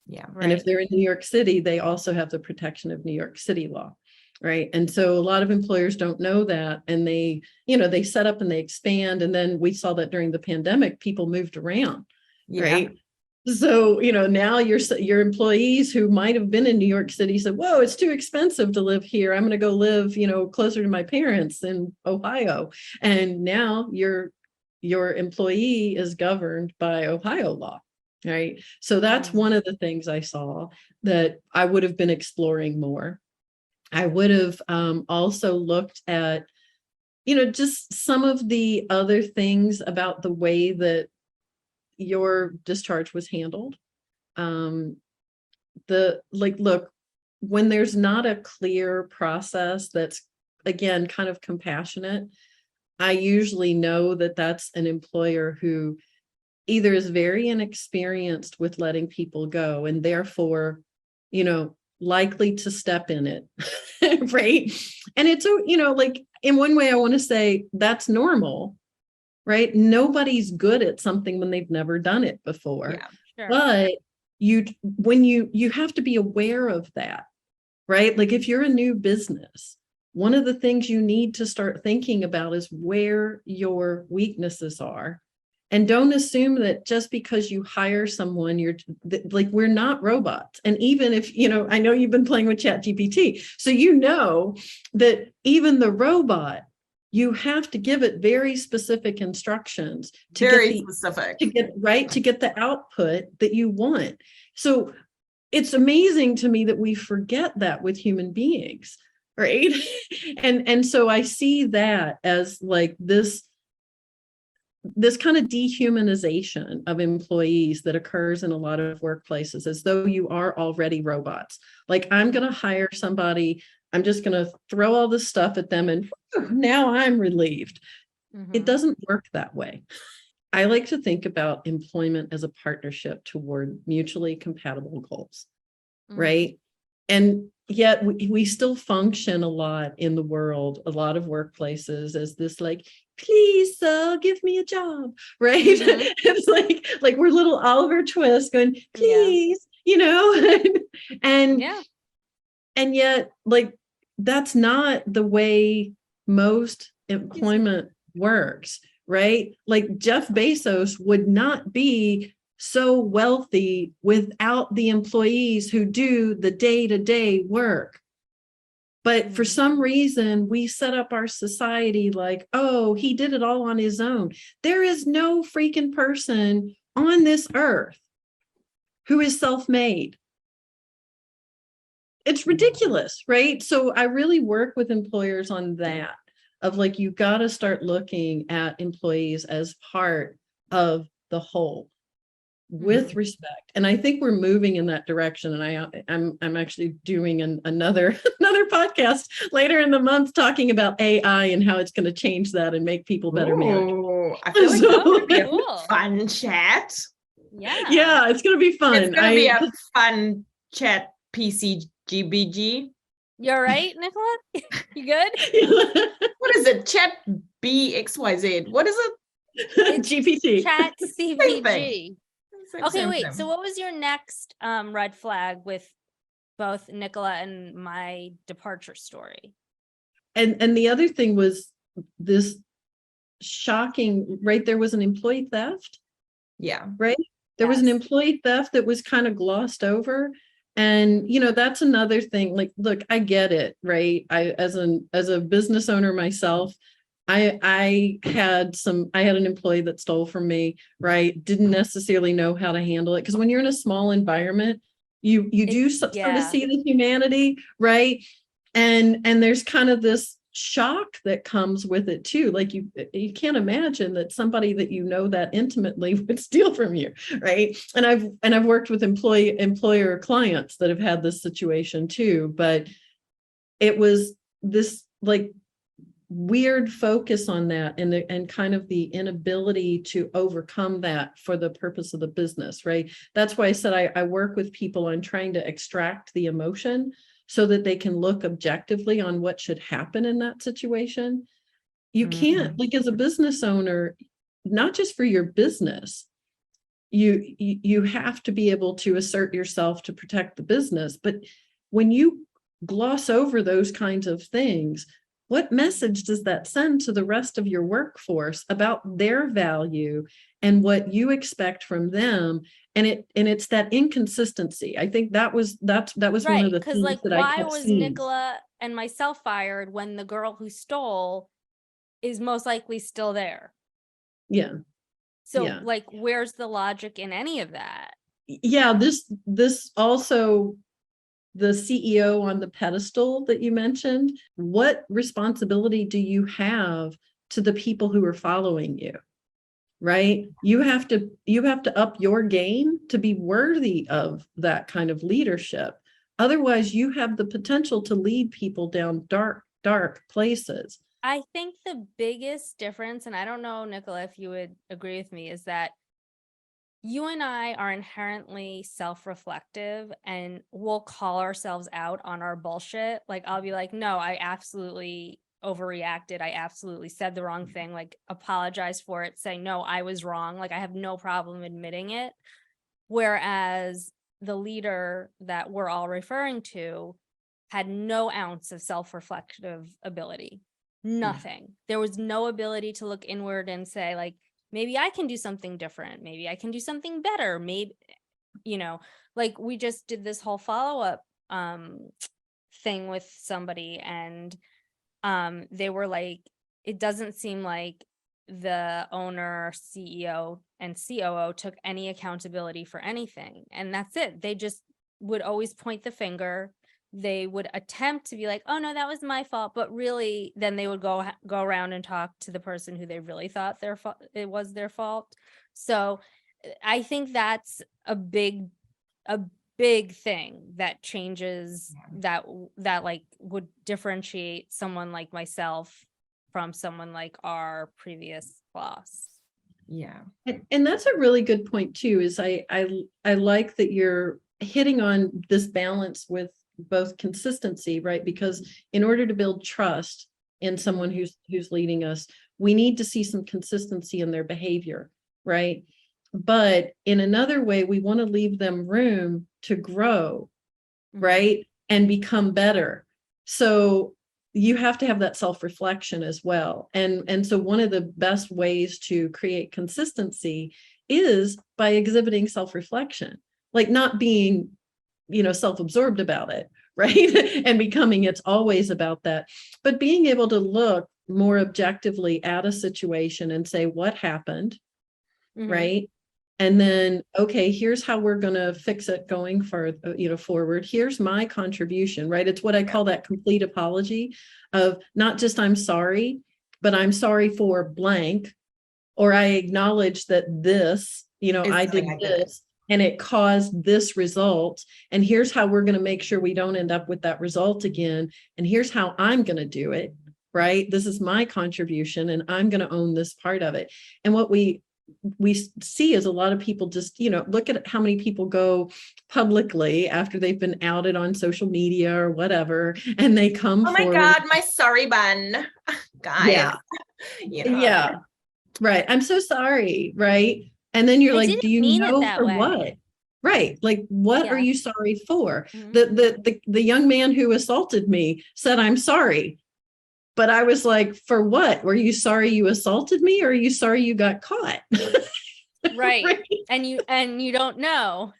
Yeah. Right. And if they're in New York City, they also have the protection of New York City law. Right. And so a lot of employers don't know that. And they set up and they expand. And then we saw that during the pandemic, people moved around. Yeah. Right. So, now your employees who might have been in New York City said, whoa, it's too expensive to live here. I'm going to go live, closer to my parents in Ohio. And now your employee is governed by Ohio law, right? So that's one of the things I saw that I would have been exploring more. I would have also looked at, just some of the other things about the way that your discharge was handled. Look, when there's not a clear process that's, again, kind of compassionate, I usually know that that's an employer who either is very inexperienced with letting people go and therefore, likely to step in it, right? And it's, in one way I want to say that's normal, right? Nobody's good at something when they've never done it before. Yeah, sure. But you have to be aware of that, right? Like if you're a new business, one of the things you need to start thinking about is where your weaknesses are. And don't assume that just because you hire someone, we're not robots. And even if, I know you've been playing with ChatGPT, so that even the robot, you have to give it very specific instructions to get the output that you want. So it's amazing to me that we forget that with human beings, right? And so I see that as like this kind of dehumanization of employees that occurs in a lot of workplaces, as though you are already robots. Like, I'm going to hire somebody, I'm just going to throw all this stuff at them and now I'm relieved. It doesn't work that way. I like to think about employment as a partnership toward mutually compatible goals, right? And yet we still function a lot in the world, a lot of workplaces, as this like, please, give me a job, right? It's like we're little Oliver Twist going, please, and yet, like, that's not the way most employment works, right? Like Jeff Bezos would not be so wealthy without the employees who do the day-to-day work. But for some reason, we set up our society like, oh, he did it all on his own. There is no freaking person on this earth who is self-made. It's ridiculous, right? So I really work with employers on that, of like, you got to start looking at employees as part of the whole, with respect. And I think we're moving in that direction. And I'm actually doing another podcast later in the month talking about AI and how it's going to change that and make people better managers. I feel like it's going to be a fun chat. Yeah, it's going to be fun. It's going to be a fun chat, PCGBG. You're right, Nicola? You good? What is it? Chat BXYZ. What is it? GPT. Chat CBG. Okay, Same wait. thing. So what was your next red flag with both Nicola and my departure story? And the other thing was this shocking, right? There was an employee theft. Yeah. Right? There was an employee theft that was kind of glossed over. And, that's another thing. Like, look, I get it, right? I, as a business owner myself, I had an employee that stole from me, right? Didn't necessarily know how to handle it. Because when you're in a small environment, you do sort of see the humanity, right? And there's kind of this shock that comes with it too. Like you can't imagine that somebody that that intimately would steal from you, right? And I've worked with employer clients that have had this situation too, but it was this like weird focus on that and kind of the inability to overcome that for the purpose of the business, right? That's why I said I work with people on trying to extract the emotion so that they can look objectively on what should happen in that situation. You can't, like, as a business owner, not just for your business, you have to be able to assert yourself to protect the business. But when you gloss over those kinds of things, what message does that send to the rest of your workforce about their value and what you expect from them? And it's that inconsistency. I think that was one of the because things that I why kept was seeing. Nicola and myself fired when the girl who stole is most likely still there? Yeah. So Yeah. like, where's the logic in any of that? Yeah, this also, the CEO on the pedestal that you mentioned, what responsibility do you have to the people who are following you? Right? You have to up your game to be worthy of that kind of leadership. Otherwise, you have the potential to lead people down dark places. I think the biggest difference, and I don't know, Nicola, if you would agree with me, is that you and I are inherently self-reflective and we'll call ourselves out on our bullshit. Like, I'll be like, no, I absolutely overreacted. I absolutely said the wrong thing, like apologize for it, say, no, I was wrong. Like, I have no problem admitting it. Whereas the leader that we're all referring to had no ounce of self-reflective ability, nothing. There was no ability to look inward and say, like, maybe I can do something different. Maybe I can do something better. Maybe, like we just did this whole follow-up thing with somebody, and they were like, it doesn't seem like the owner, CEO, and COO took any accountability for anything. And that's it. They just would always point the finger. They would attempt to be like, oh no, that was my fault, but really then they would go around and talk to the person who they really thought it was their fault. So I think that's a big thing that changes, that like would differentiate someone like myself from someone like our previous boss. Yeah. And that's a really good point too, is I like that you're hitting on this balance with both consistency, right? Because in order to build trust in someone who's leading us, we need to see some consistency in their behavior, right? But in another way, we want to leave them room to grow, right? And become better. So you have to have that self-reflection as well. And so one of the best ways to create consistency is by exhibiting self-reflection, like not being self-absorbed about it, right? And becoming it's always about that, but being able to look more objectively at a situation and say, what happened, right? And then, okay, here's how we're going to fix it going forward. Here's my contribution, right? It's what I call that complete apology of not just I'm sorry, but I'm sorry for blank, or I acknowledge that this, I did this. And it caused this result. And here's how we're going to make sure we don't end up with that result again. And here's how I'm going to do it, right? This is my contribution and I'm going to own this part of it. And what we see is a lot of people just, look at how many people go publicly after they've been outed on social media or whatever, and they come forward. Oh my God, my sorry bun, guys. Yeah. Yeah. Right. I'm so sorry. Right. And then you're like, do you know for what? Right. Like, what are you sorry for? The young man who assaulted me said, I'm sorry. But I was like, for what? Were you sorry you assaulted me, or are you sorry you got caught? Right. Right. And you don't know.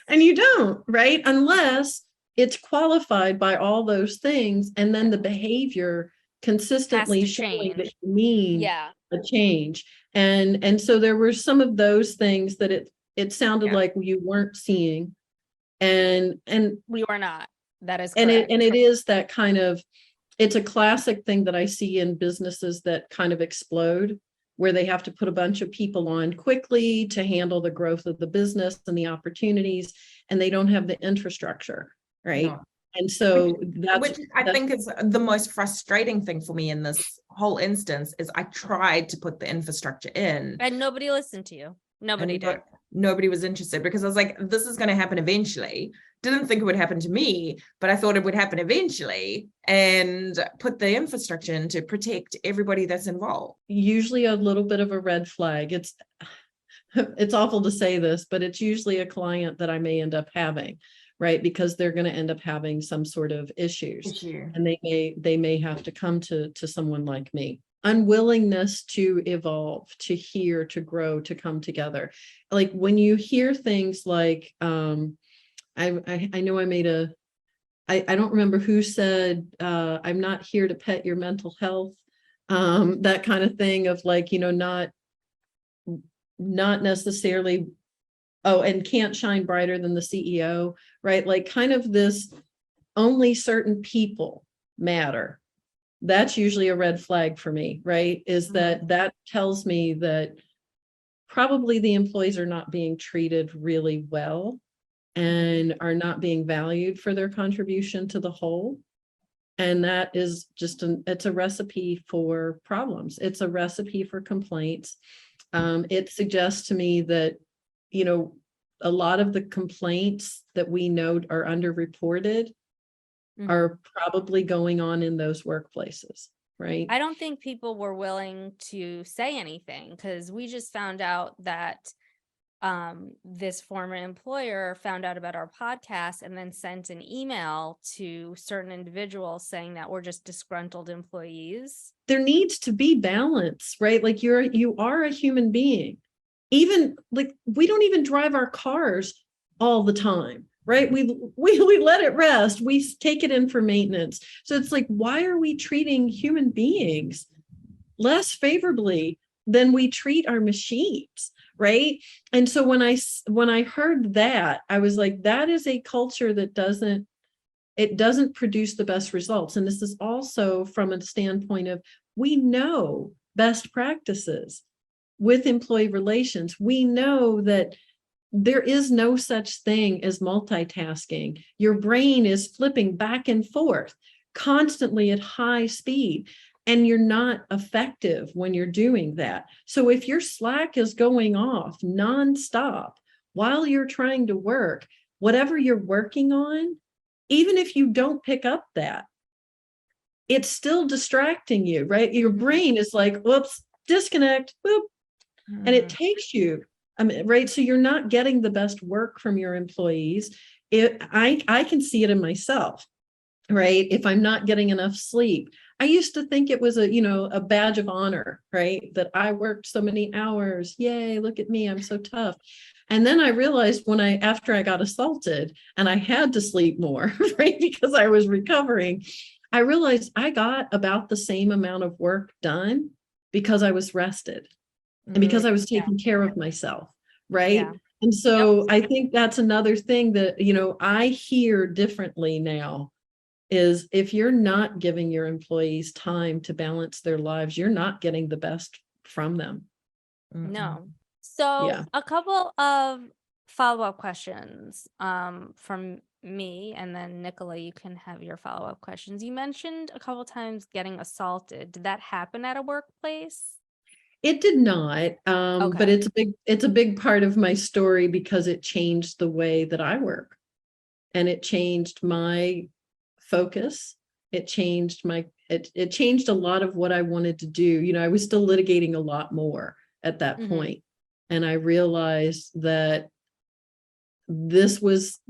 And you don't, right? Unless it's qualified by all those things. And then the behavior consistently showing that you mean a change. And so there were some of those things that it sounded like you weren't seeing. And we were not. That is correct. And it is that kind of, it's a classic thing that I see in businesses that kind of explode, where they have to put a bunch of people on quickly to handle the growth of the business and the opportunities, and they don't have the infrastructure, right? No. And so which I think is the most frustrating thing for me in this whole instance is I tried to put the infrastructure in. And nobody listened to you. Nobody did. Nobody was interested, because I was like, this is going to happen eventually. Didn't think it would happen to me, but I thought it would happen eventually, and put the infrastructure in to protect everybody that's involved. Usually a little bit of a red flag. It's awful to say this, but it's usually a client that I may end up having, right? Because they're going to end up having some sort of issues, and they may have to come to someone like me. Unwillingness to evolve, to hear, to grow, to come together. Like when you hear things like, I know I made I don't remember who said, I'm not here to pet your mental health. That kind of thing of like, not necessarily, and can't shine brighter than the CEO, right? Like kind of this, only certain people matter. That's usually a red flag for me, right? Is that tells me that probably the employees are not being treated really well and are not being valued for their contribution to the whole. And that is just it's a recipe for problems. It's a recipe for complaints. It suggests to me that, a lot of the complaints that we know are underreported are probably going on in those workplaces, right? I don't think people were willing to say anything because we just found out that this former employer found out about our podcast and then sent an email to certain individuals saying that we're just disgruntled employees. There needs to be balance, right? Like you are a human being. Even like we don't even drive our cars all the time, right? We let it rest. We take it in for maintenance. So it's like, why are we treating human beings less favorably than we treat our machines? Right. And so when I heard that, I was like, that is a culture that doesn't produce the best results. And this is also from a standpoint of, we know best practices with employee relations. We know that there is no such thing as multitasking. Your brain is flipping back and forth constantly at high speed. And you're not effective when you're doing that. So if your Slack is going off nonstop while you're trying to work, whatever you're working on, even if you don't pick up that, it's still distracting you, right? Your brain is like, whoops, disconnect, boop. And it takes you, right? So you're not getting the best work from your employees. I can see it in myself, right? If I'm not getting enough sleep, I used to think it was a badge of honor, right? That I worked so many hours. Yay, look at me, I'm so tough. And then I realized after I got assaulted and I had to sleep more, right? Because I was recovering, I realized I got about the same amount of work done because I was rested and because I was taking care of myself, right? Yeah. And so I think that's another thing that, I hear differently now. Is if you're not giving your employees time to balance their lives, you're not getting the best from them. No. So a couple of follow-up questions from me, and then Nicola, you can have your follow-up questions. You mentioned a couple times getting assaulted. Did that happen at a workplace? It did not, but it's a big part of my story because it changed the way that I and it changed my focus. It changed it changed a lot of what I wanted to do. I was still litigating a lot more at that point. And I realized that this was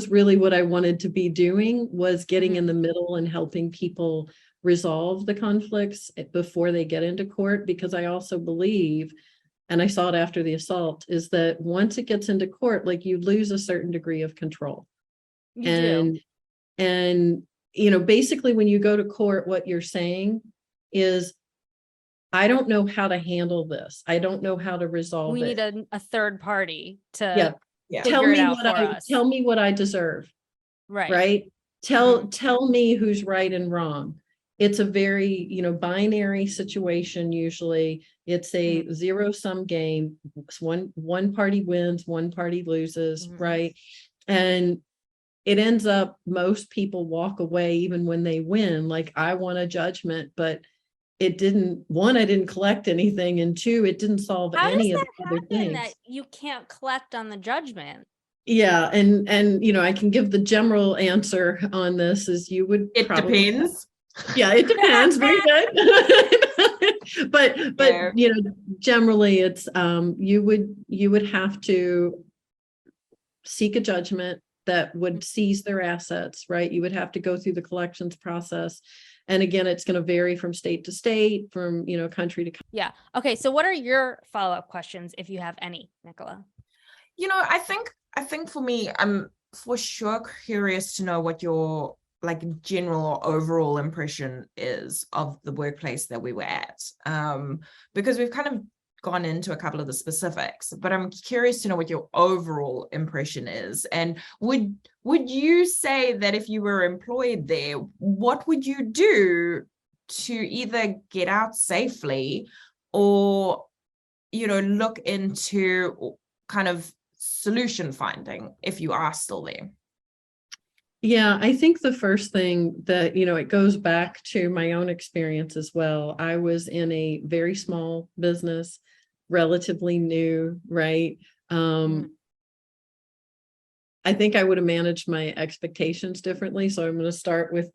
really what I wanted to be doing, was getting in the middle and helping people resolve the conflicts before they get into court. Because I also believe, and I saw it after the assault, is that once it gets into court, like you lose a certain degree of control. And basically when you go to court, what you're saying is, I don't know how to handle this. I don't know how to resolve it. We need a third party to tell me what I deserve. Right. Tell me who's right and wrong. It's a very, binary situation. Usually it's a zero-sum game. One party wins, one party loses, right? And it ends up, most people walk away even when they win. Like, I want a judgment, but it didn't, one, I didn't collect anything, and two, it didn't solve any of the other things. That you can't collect on the judgment? Yeah, and I can give the general answer on this is you would. It depends. Yeah, it depends. Very good. but generally, it's you would have to seek a judgment that would seize their assets, right? You would have to go through the collections process. And again, it's going to vary from state to state, from, country to country. Yeah. Okay. So what are your follow-up questions, if you have any, Nicola? I think for me, I'm for sure curious to know what your like general or overall impression is of the workplace that we were at. Because we've kind of gone into a couple of the specifics, but I'm curious to know what your overall impression is. And would you say that if you were employed there, what would you do to either get out safely or, look into kind of solution finding if you are still there? Yeah, I think the first thing that, it goes back to my own experience as well. I was in a very small business, relatively new, right? I think I would have managed my expectations differently. So I'm going to start with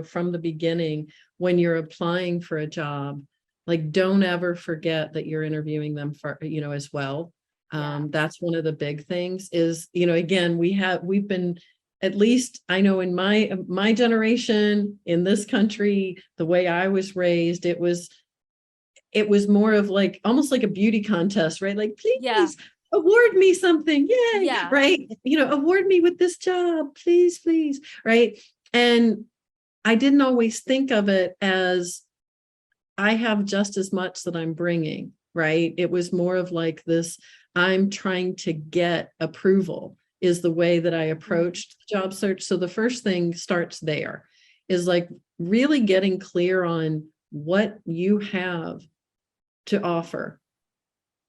from the beginning, when you're applying for a job, don't ever forget that you're interviewing them for, as well. That's one of the big things is, again, we've been, at least I know in my generation in this country, the way I was raised, it was more of almost like a beauty contest, right? Please award me something. Yay. Yeah. Right. Award me with this job, please, right? And I didn't always think of it as I have just as much that I'm bringing, right? It was more of this, I'm trying to get approval is the way that I approached the job search. So the first thing starts there is really getting clear on what you have to offer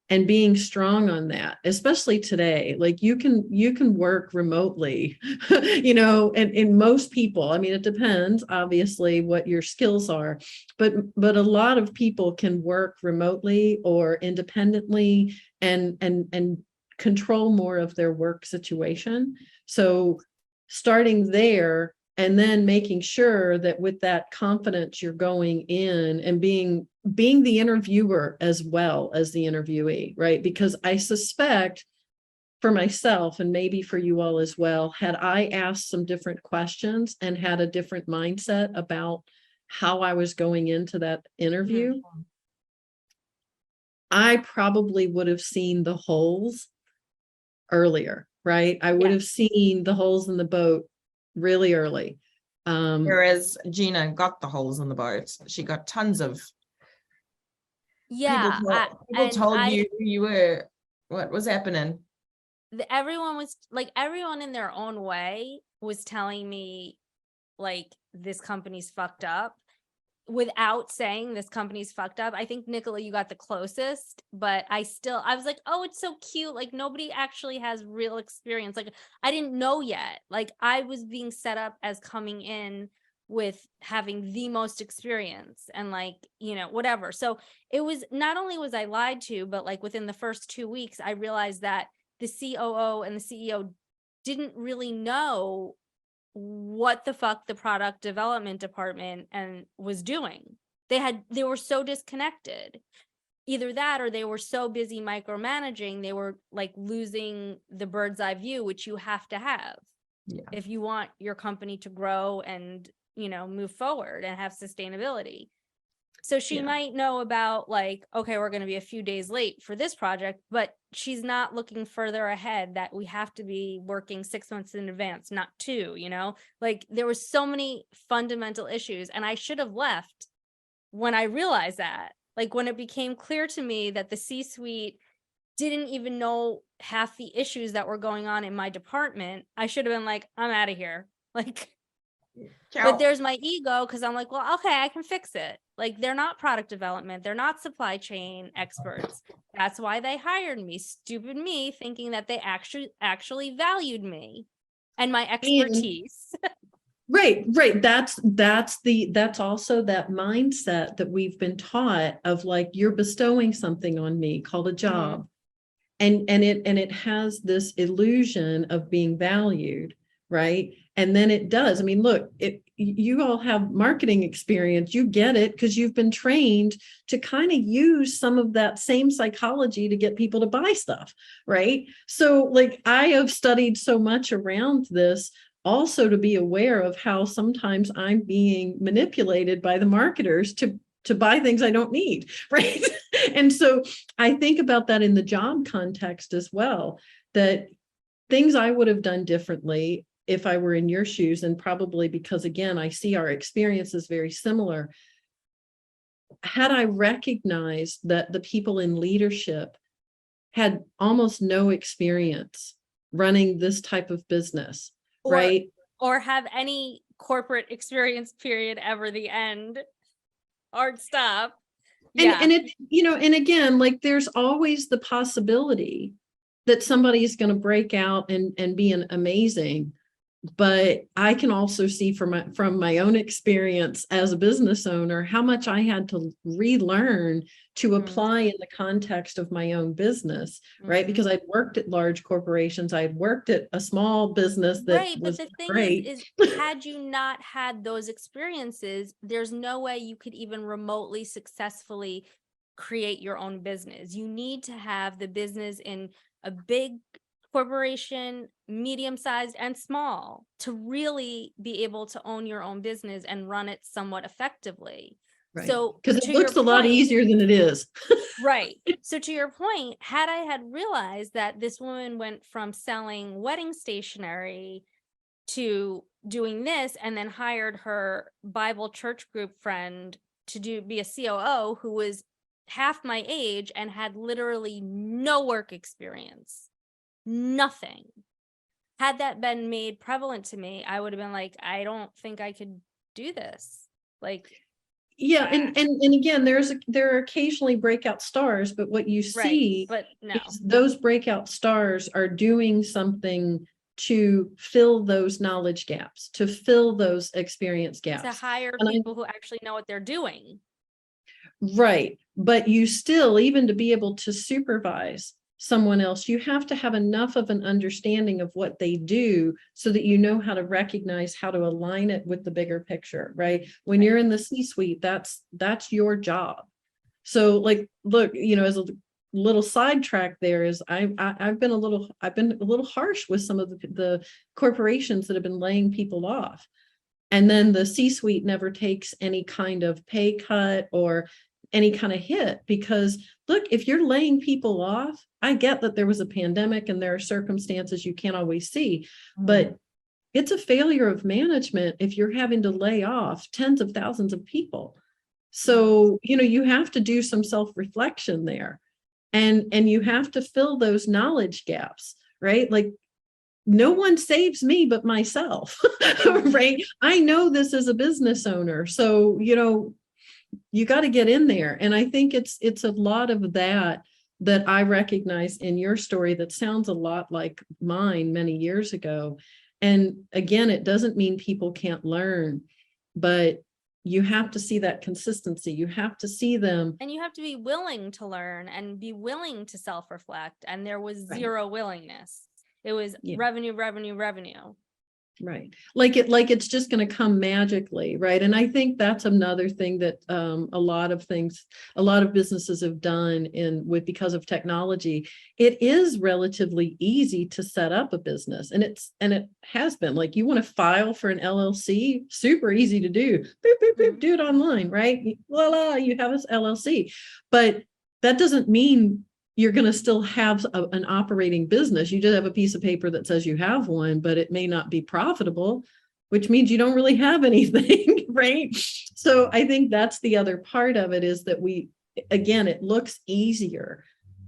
and being strong on that, especially today. You can work remotely, and most people, I mean, it depends obviously what your skills are, but a lot of people can work remotely or independently and control more of their work situation. So starting there and then making sure that with that confidence, you're going in and being the interviewer as well as the interviewee, right? Because I suspect for myself and maybe for you all as well, had I asked some different questions and had a different mindset about how I was going into that interview, I probably would have seen the holes earlier, right? I would have seen the holes in the boat really early. Whereas Gina got the holes in the boat. She got tons of people told you who you were, what was happening. Everyone in their own way was telling me this company's fucked up without saying this company's fucked up. I think, Nicola, you got the closest, but I was like, oh, it's so cute. Nobody actually has real experience. I didn't know yet. I was being set up as coming in with having the most experience and whatever. So it was, not only was I lied to, but within the first 2 weeks, I realized that the COO and the CEO didn't really know what the fuck the product development department was doing. They were so disconnected. Either that or they were so busy micromanaging, they were losing the bird's eye view, which you have to have if you want your company to grow and move forward and have sustainability. So she might know about okay, we're going to be a few days late for this project, but she's not looking further ahead that we have to be working 6 months in advance, not 2, there were so many fundamental issues, and I should have left when I realized that. When it became clear to me that the C-suite didn't even know half the issues that were going on in my department, I should have been I'm out of here. But there's my ego, because I'm well, okay, I can fix it. They're not product development. They're not supply chain experts. That's why they hired me. Stupid me, thinking that they actually valued me and my expertise. Right. That's also that mindset that we've been taught of you're bestowing something on me called a job. And it has this illusion of being valued, right? And then it does. I mean, look, you all have marketing experience. You get it because you've been trained to kind of use some of that same psychology to get people to buy stuff, right? So like I have studied so much around this also to be aware of how sometimes I'm being manipulated by the marketers to buy things I don't need, right? And so I think about that in the job context as well, that things I would have done differently if I were in your shoes, and probably because, again, I see our experiences very similar. Had I recognized that the people in leadership had almost no experience running this type of business, right? Or have any corporate experience period ever, the end. Hard stop. And it, you know, and again, like there's always the possibility that somebody is going to break out and be an amazing. But I can also see from my own experience as a business owner, how much I had to relearn to apply in the context of my own business, right? Because I'd worked at large corporations, I'd worked at a small business that was but the thing great. is had you not had those experiences, there's no way you could even remotely successfully create your own business. You need to have the business in a big corporation, medium-sized and small, to really be able to own your own business and run it somewhat effectively. Right. So because it looks a lot easier than it is. Right. So to your point, had I had realized that this woman went from selling wedding stationery to doing this, and then hired her Bible church group friend to be a COO who was half my age and had literally no work experience, nothing. Had that been made prevalent to me, I would have been like, I don't think I could do this. Like, yeah, and again, there are occasionally breakout stars, but what you see, but no, is those breakout stars are doing something to fill those knowledge gaps, to fill those experience gaps, to hire people who actually know what they're doing. Right, but you still, even to be able to supervise someone else, you have to have enough of an understanding of what they do so that you know how to recognize how to align it with the bigger picture, right? When you're in the C-suite, that's your job. So like, look, you know, as a little sidetrack there is I've been a little harsh with some of the corporations that have been laying people off. And then the C-suite never takes any kind of pay cut or any kind of hit, because look, if you're laying people off, I get that there was a pandemic and there are circumstances you can't always see, but it's a failure of management if you're having to lay off tens of thousands of people. So, you know, you have to do some self-reflection there, and you have to fill those knowledge gaps, right? Like, no one saves me but myself, right? I know this as a business owner. So, you know, you got to get in there. And I think it's a lot of that I recognize in your story that sounds a lot like mine many years ago. And again, it doesn't mean people can't learn, but you have to see that consistency. You have to see them. And you have to be willing to learn and be willing to self-reflect. And there was zero willingness. It was revenue. Right. Like it's just going to come magically. Right. And I think that's another thing that a lot of businesses have done because of technology. It is relatively easy to set up a business, and it has been. Like, you want to file for an LLC, super easy to do. Boop, boop, boop, do it online, right? Voila, you have this LLC. But that doesn't mean you're going to still have an operating business. You just have a piece of paper that says you have one, but it may not be profitable, which means you don't really have anything, right? So I think that's the other part of it, is that again, it looks easier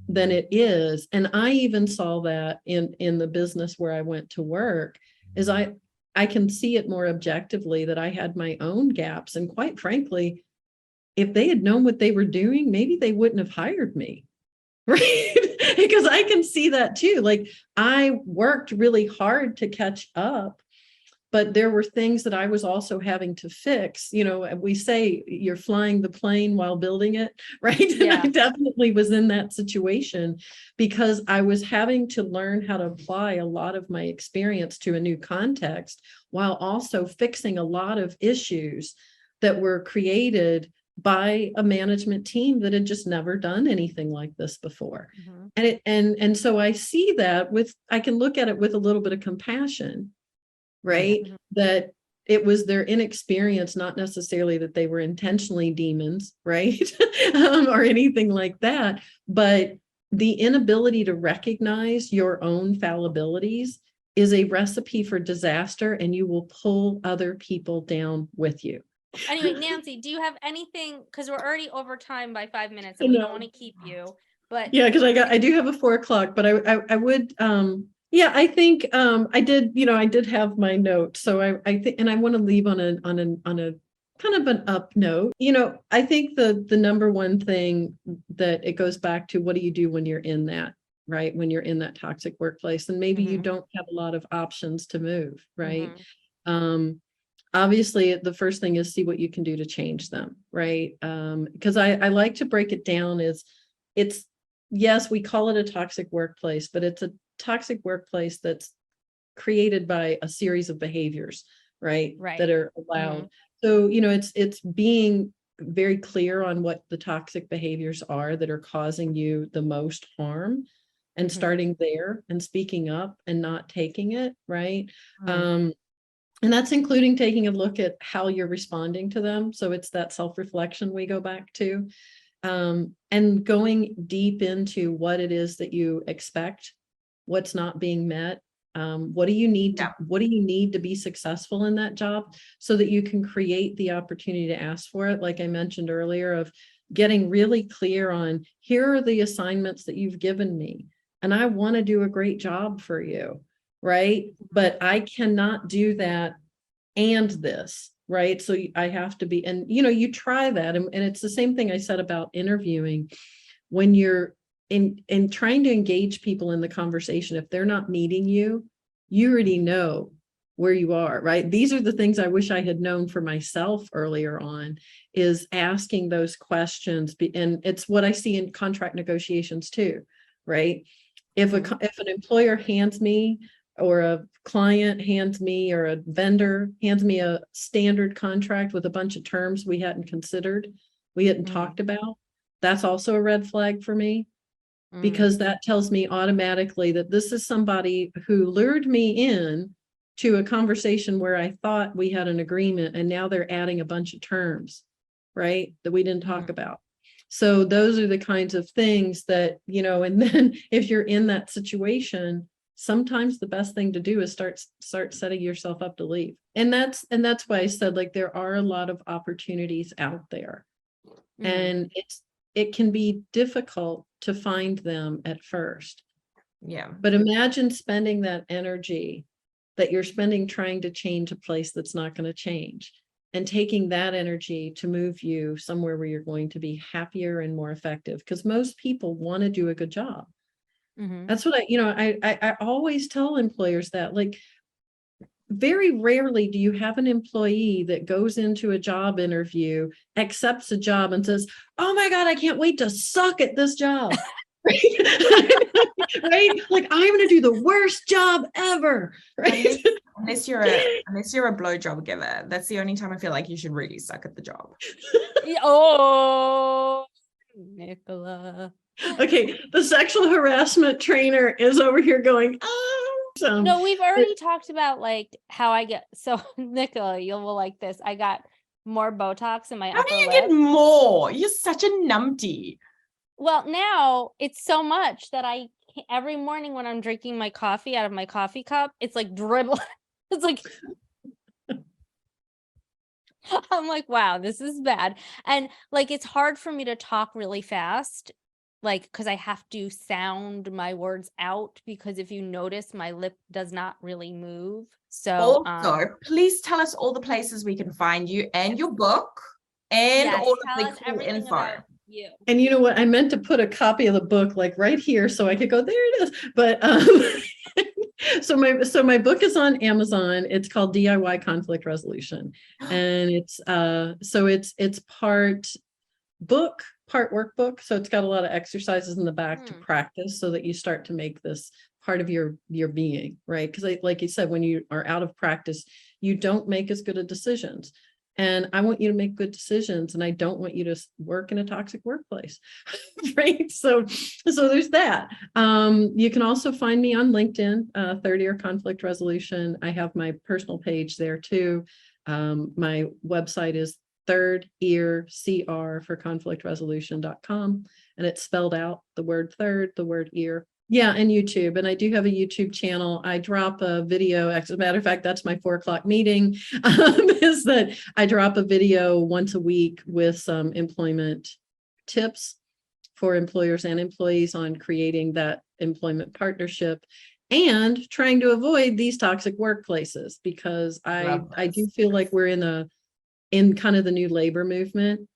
than it is. And I even saw that in the business where I went to work, is I can see it more objectively, that I had my own gaps. And quite frankly, if they had known what they were doing, maybe they wouldn't have hired me. Right. Because I can see that too. Like, I worked really hard to catch up, but there were things that I was also having to fix. We say you're flying the plane while building it, right? Yeah. And I definitely was in that situation because I was having to learn how to apply a lot of my experience to a new context while also fixing a lot of issues that were created by a management team that had just never done anything like this before. And so I see that I can look at it with a little bit of compassion, right? That it was their inexperience, not necessarily that they were intentionally demons, right? Or anything like that, but the inability to recognize your own fallibilities is a recipe for disaster, and you will pull other people down with you. Anyway, Nancy, do you have anything, because we're already over time by 5 minutes and we don't want to keep you, but yeah, because I do have a 4 o'clock, but I would I think I did have my note, so I think, and I want to leave on a kind of an up note. I think the number one thing that it goes back to, what do you do when you're in that, right? When you're in that toxic workplace, and maybe you don't have a lot of options to move, right? Obviously, the first thing is see what you can do to change them, right? Because I like to break it down as yes, we call it a toxic workplace, but it's a toxic workplace that's created by a series of behaviors, right? That are allowed. So, it's being very clear on what the toxic behaviors are that are causing you the most harm, and starting there and speaking up and not taking it, right? And that's including taking a look at how you're responding to them. So it's that self-reflection we go back to, and going deep into what it is that you expect, what's not being met. What do you need to be successful in that job, so that you can create the opportunity to ask for it? Like I mentioned earlier, of getting really clear on, here are the assignments that you've given me, and I want to do a great job for you. Right. But I cannot do that and this, right? So I have to be, and you try that. And it's the same thing I said about interviewing. When you're in trying to engage people in the conversation, if they're not meeting you, you already know where you are, right? These are the things I wish I had known for myself earlier on, is asking those questions. And it's what I see in contract negotiations too, right? If an employer hands me, or a client hands me, or a vendor hands me a standard contract with a bunch of terms we hadn't considered, we hadn't talked about, that's also a red flag for me, because that tells me automatically that this is somebody who lured me in to a conversation where I thought we had an agreement, and now they're adding a bunch of terms, right, that we didn't talk about. So those are the kinds of things that, and then if you're in that situation, sometimes the best thing to do is start setting yourself up to leave. And that's why I said, like, there are a lot of opportunities out there, and it can be difficult to find them at first. Yeah. But imagine spending that energy that you're spending trying to change a place that's not going to change, and taking that energy to move you somewhere where you're going to be happier and more effective, because most people want to do a good job. That's what I always tell employers that, like, very rarely do you have an employee that goes into a job interview, accepts a job, and says, "Oh my God, I can't wait to suck at this job." Right? Like, I'm going to do the worst job ever. Right? Unless you're a blowjob giver. That's the only time I feel like you should really suck at the job. Oh, Nicola. Okay, the sexual harassment trainer is over here going, oh. No, we've already talked about, like, how I get, so Nicola, you will like this. I got more Botox in my upper lip. How do you get more? You're such a numpty. Well, now it's so much that every morning when I'm drinking my coffee out of my coffee cup, it's like dribble. It's like, I'm like, wow, this is bad. And like, it's hard for me to talk really fast, like, because I have to sound my words out, because if you notice, my lip does not really move. So also, please tell us all the places we can find you, and your book, and all of the cool info. You. And you know what? I meant to put a copy of the book like right here so I could go, there it is. But So my book is on Amazon. It's called DIY Conflict Resolution. And it's part book, part workbook. So it's got a lot of exercises in the back to practice so that you start to make this part of your being, right? Because like you said, when you are out of practice, you don't make as good of decisions. And I want you to make good decisions, and I don't want you to work in a toxic workplace, right? So there's that. You can also find me on LinkedIn, Third Ear Conflict Resolution. I have my personal page there too. My website is Third Ear CR for conflictresolution.com, and it's spelled out the word third, the word ear. Yeah, and YouTube. And I do have a YouTube channel. I drop a video. As a matter of fact, that's my 4:00 meeting, is that I drop a video once a week with some employment tips for employers and employees on creating that employment partnership and trying to avoid these toxic workplaces, because I do feel like we're in kind of the new labor movement,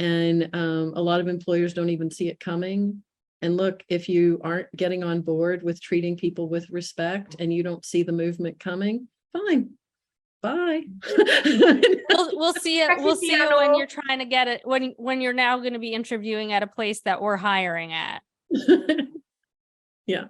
and a lot of employers don't even see it coming. And look, if you aren't getting on board with treating people with respect and you don't see the movement coming, fine. Bye. We'll see it. We'll see it when you're trying to get it, when you're now going to be interviewing at a place that we're hiring at. Yeah.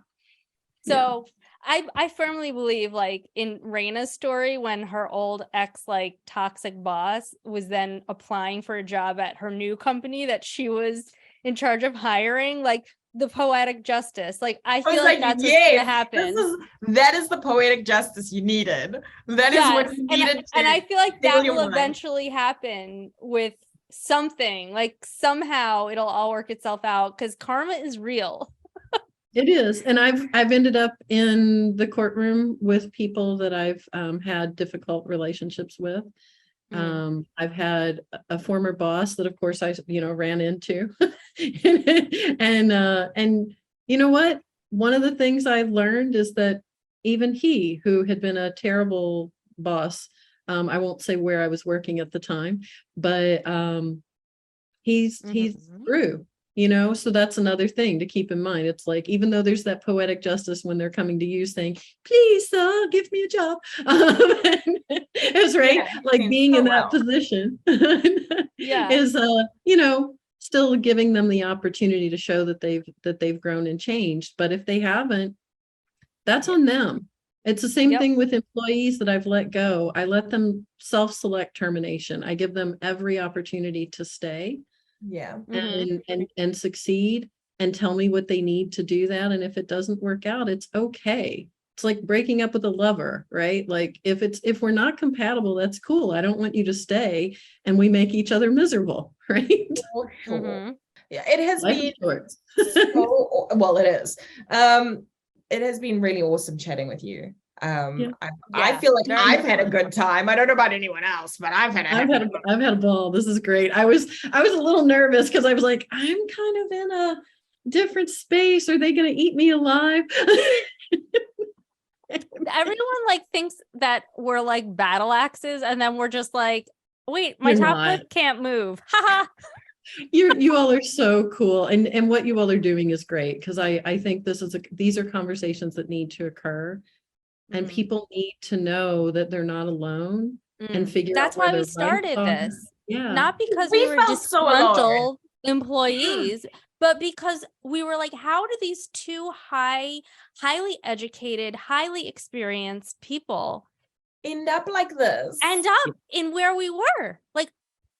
So I firmly believe, like in Raina's story, when her old ex, like toxic boss, was then applying for a job at her new company that she was in charge of hiring, like the poetic justice. Like I feel like that's what's gonna happen. That is the poetic justice you needed. That is what you needed. And I feel like that will eventually happen with something. Like somehow it'll all work itself out, because karma is real. It is. And I've ended up in the courtroom with people that I've had difficult relationships with. I've had a former boss that, of course, I ran into. And you know what? One of the things I've learned is that even he, who had been a terrible boss, I won't say where I was working at the time, but he's through. So that's another thing to keep in mind. It's like, even though there's that poetic justice when they're coming to you saying, please, give me a job. It's right. Yeah, like being in that position is, still giving them the opportunity to show that they've grown and changed. But if they haven't, that's on them. It's the same thing with employees that I've let go. I let them self-select termination. I give them every opportunity to stay. Yeah. And succeed, and tell me what they need to do that. And if it doesn't work out, it's okay. It's like breaking up with a lover, right? Like if we're not compatible, that's cool. I don't want you to stay and we make each other miserable, right? Yeah, it has been well, it is. It has been really awesome chatting with you. I feel like I've had a good time. I don't know about anyone else, but I've had a ball. This is great. I was a little nervous because I was like, I'm kind of in a different space. Are they going to eat me alive? Everyone like thinks that we're like battle axes, and then we're just like, wait, my top lip can't move. Haha. You all are so cool, and what you all are doing is great, because I think these are conversations that need to occur. And people need to know that they're not alone and figure that's out why we started this. Yeah. Not because we were disgruntled employees, but because we were like, how do these two highly educated, highly experienced people end up like this? End up in where we were. Like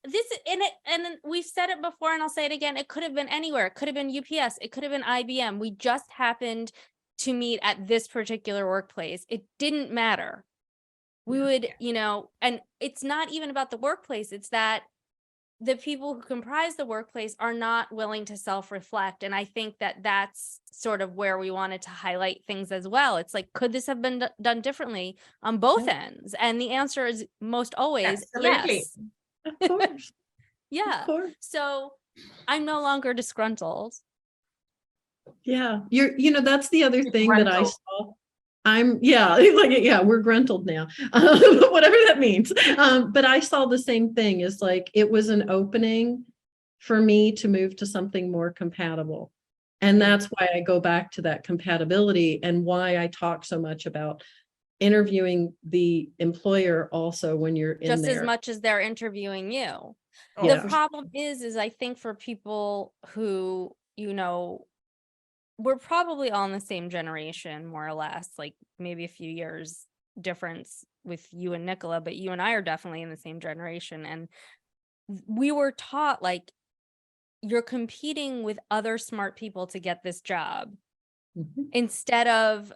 this in it, and we've said it before, and I'll say it again. It could have been anywhere. It could have been UPS. It could have been IBM. We just happened to meet at this particular workplace. It didn't matter. We would, and it's not even about the workplace. It's that the people who comprise the workplace are not willing to self-reflect. And I think that that's sort of where we wanted to highlight things as well. It's like, could this have been done differently on both ends? And the answer is most always yes. Of course. Yeah. Of course. So I'm no longer disgruntled. Yeah, that's the other thing that I saw. We're gruntled now, whatever that means. But I saw the same thing, is like, it was an opening for me to move to something more compatible. And that's why I go back to that compatibility and why I talk so much about interviewing the employer also when you're in just there. as much as they're interviewing you. Yeah. The problem is I think for people who, we're probably all in the same generation, more or less, like maybe a few years difference with you and Nicola, but you and I are definitely in the same generation. And we were taught, like, you're competing with other smart people to get this job instead of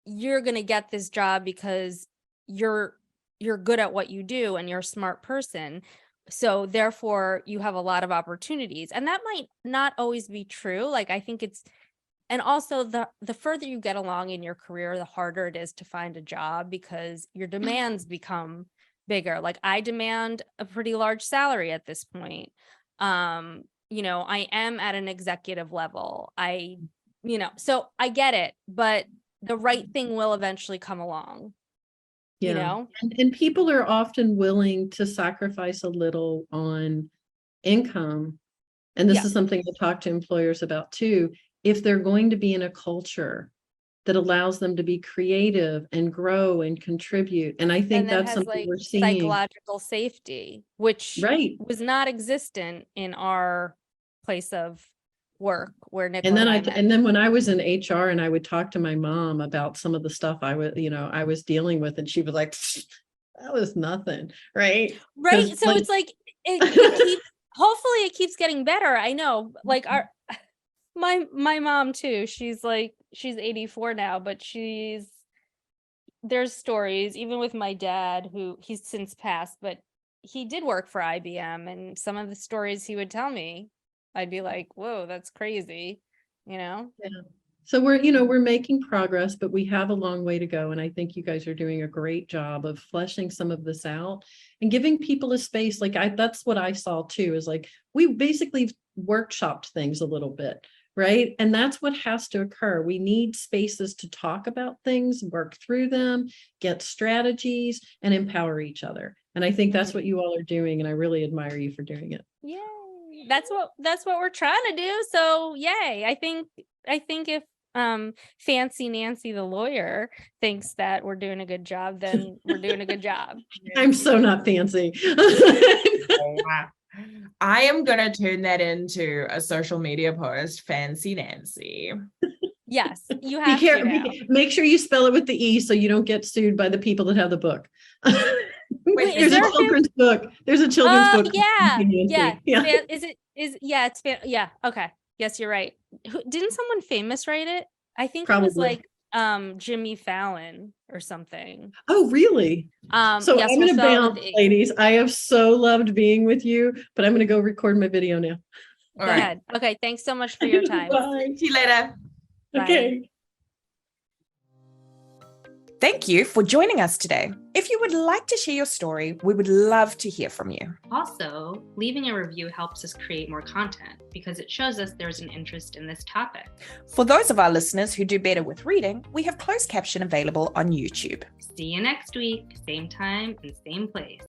you're going to get this job because you're good at what you do and you're a smart person. So therefore you have a lot of opportunities. And that might not always be true. Like, I think and also the further you get along in your career, the harder it is to find a job because your demands become bigger. Like, I demand a pretty large salary at this point. I am at an executive level. So I get it, but the right thing will eventually come along. And people are often willing to sacrifice a little on income. And this is something to talk to employers about too. If they're going to be in a culture that allows them to be creative and grow and contribute. And I think that's something we're seeing. Psychological safety, which was not existent in our place of work where Nicola and then when I was in HR and I would talk to my mom about some of the stuff I was dealing with, and she was like, that was nothing. Right. So it's like, hopefully it keeps getting better. I know, like my mom too, she's 84 now, but there's stories even with my dad, who he's since passed, but he did work for IBM, and some of the stories he would tell me, I'd be like, whoa, that's crazy, Yeah. So we're making progress, but we have a long way to go. And I think you guys are doing a great job of fleshing some of this out and giving people a space. Like that's what I saw too, is like, we basically workshopped things a little bit, right? And that's what has to occur. We need spaces to talk about things, work through them, get strategies, and empower each other. And I think that's what you all are doing. And I really admire you for doing it. Yay. That's what we're trying to do. So yay. I think if Fancy Nancy the lawyer thinks that we're doing a good job, then we're doing a good job. I'm so not fancy. I am going to turn that into a social media post, Fancy Nancy. Yes, you have to now. Make sure you spell it with the E so you don't get sued by the people that have the book. Wait, there's a children's book. There's a children's book. Yeah. Okay. Yes, you're right. Didn't someone famous write it? I think Probably. It was like Jimmy Fallon or something. Oh, really? So I'm going to bounce, ladies. I have so loved being with you, but I'm going to go record my video now. Go ahead. Okay. Thanks so much for your time. Bye. See you later. Bye. Okay. Thank you for joining us today. If you would like to share your story, we would love to hear from you. Also, leaving a review helps us create more content because it shows us there's an interest in this topic. For those of our listeners who do better with reading, we have closed caption available on YouTube. See you next week, same time and same place.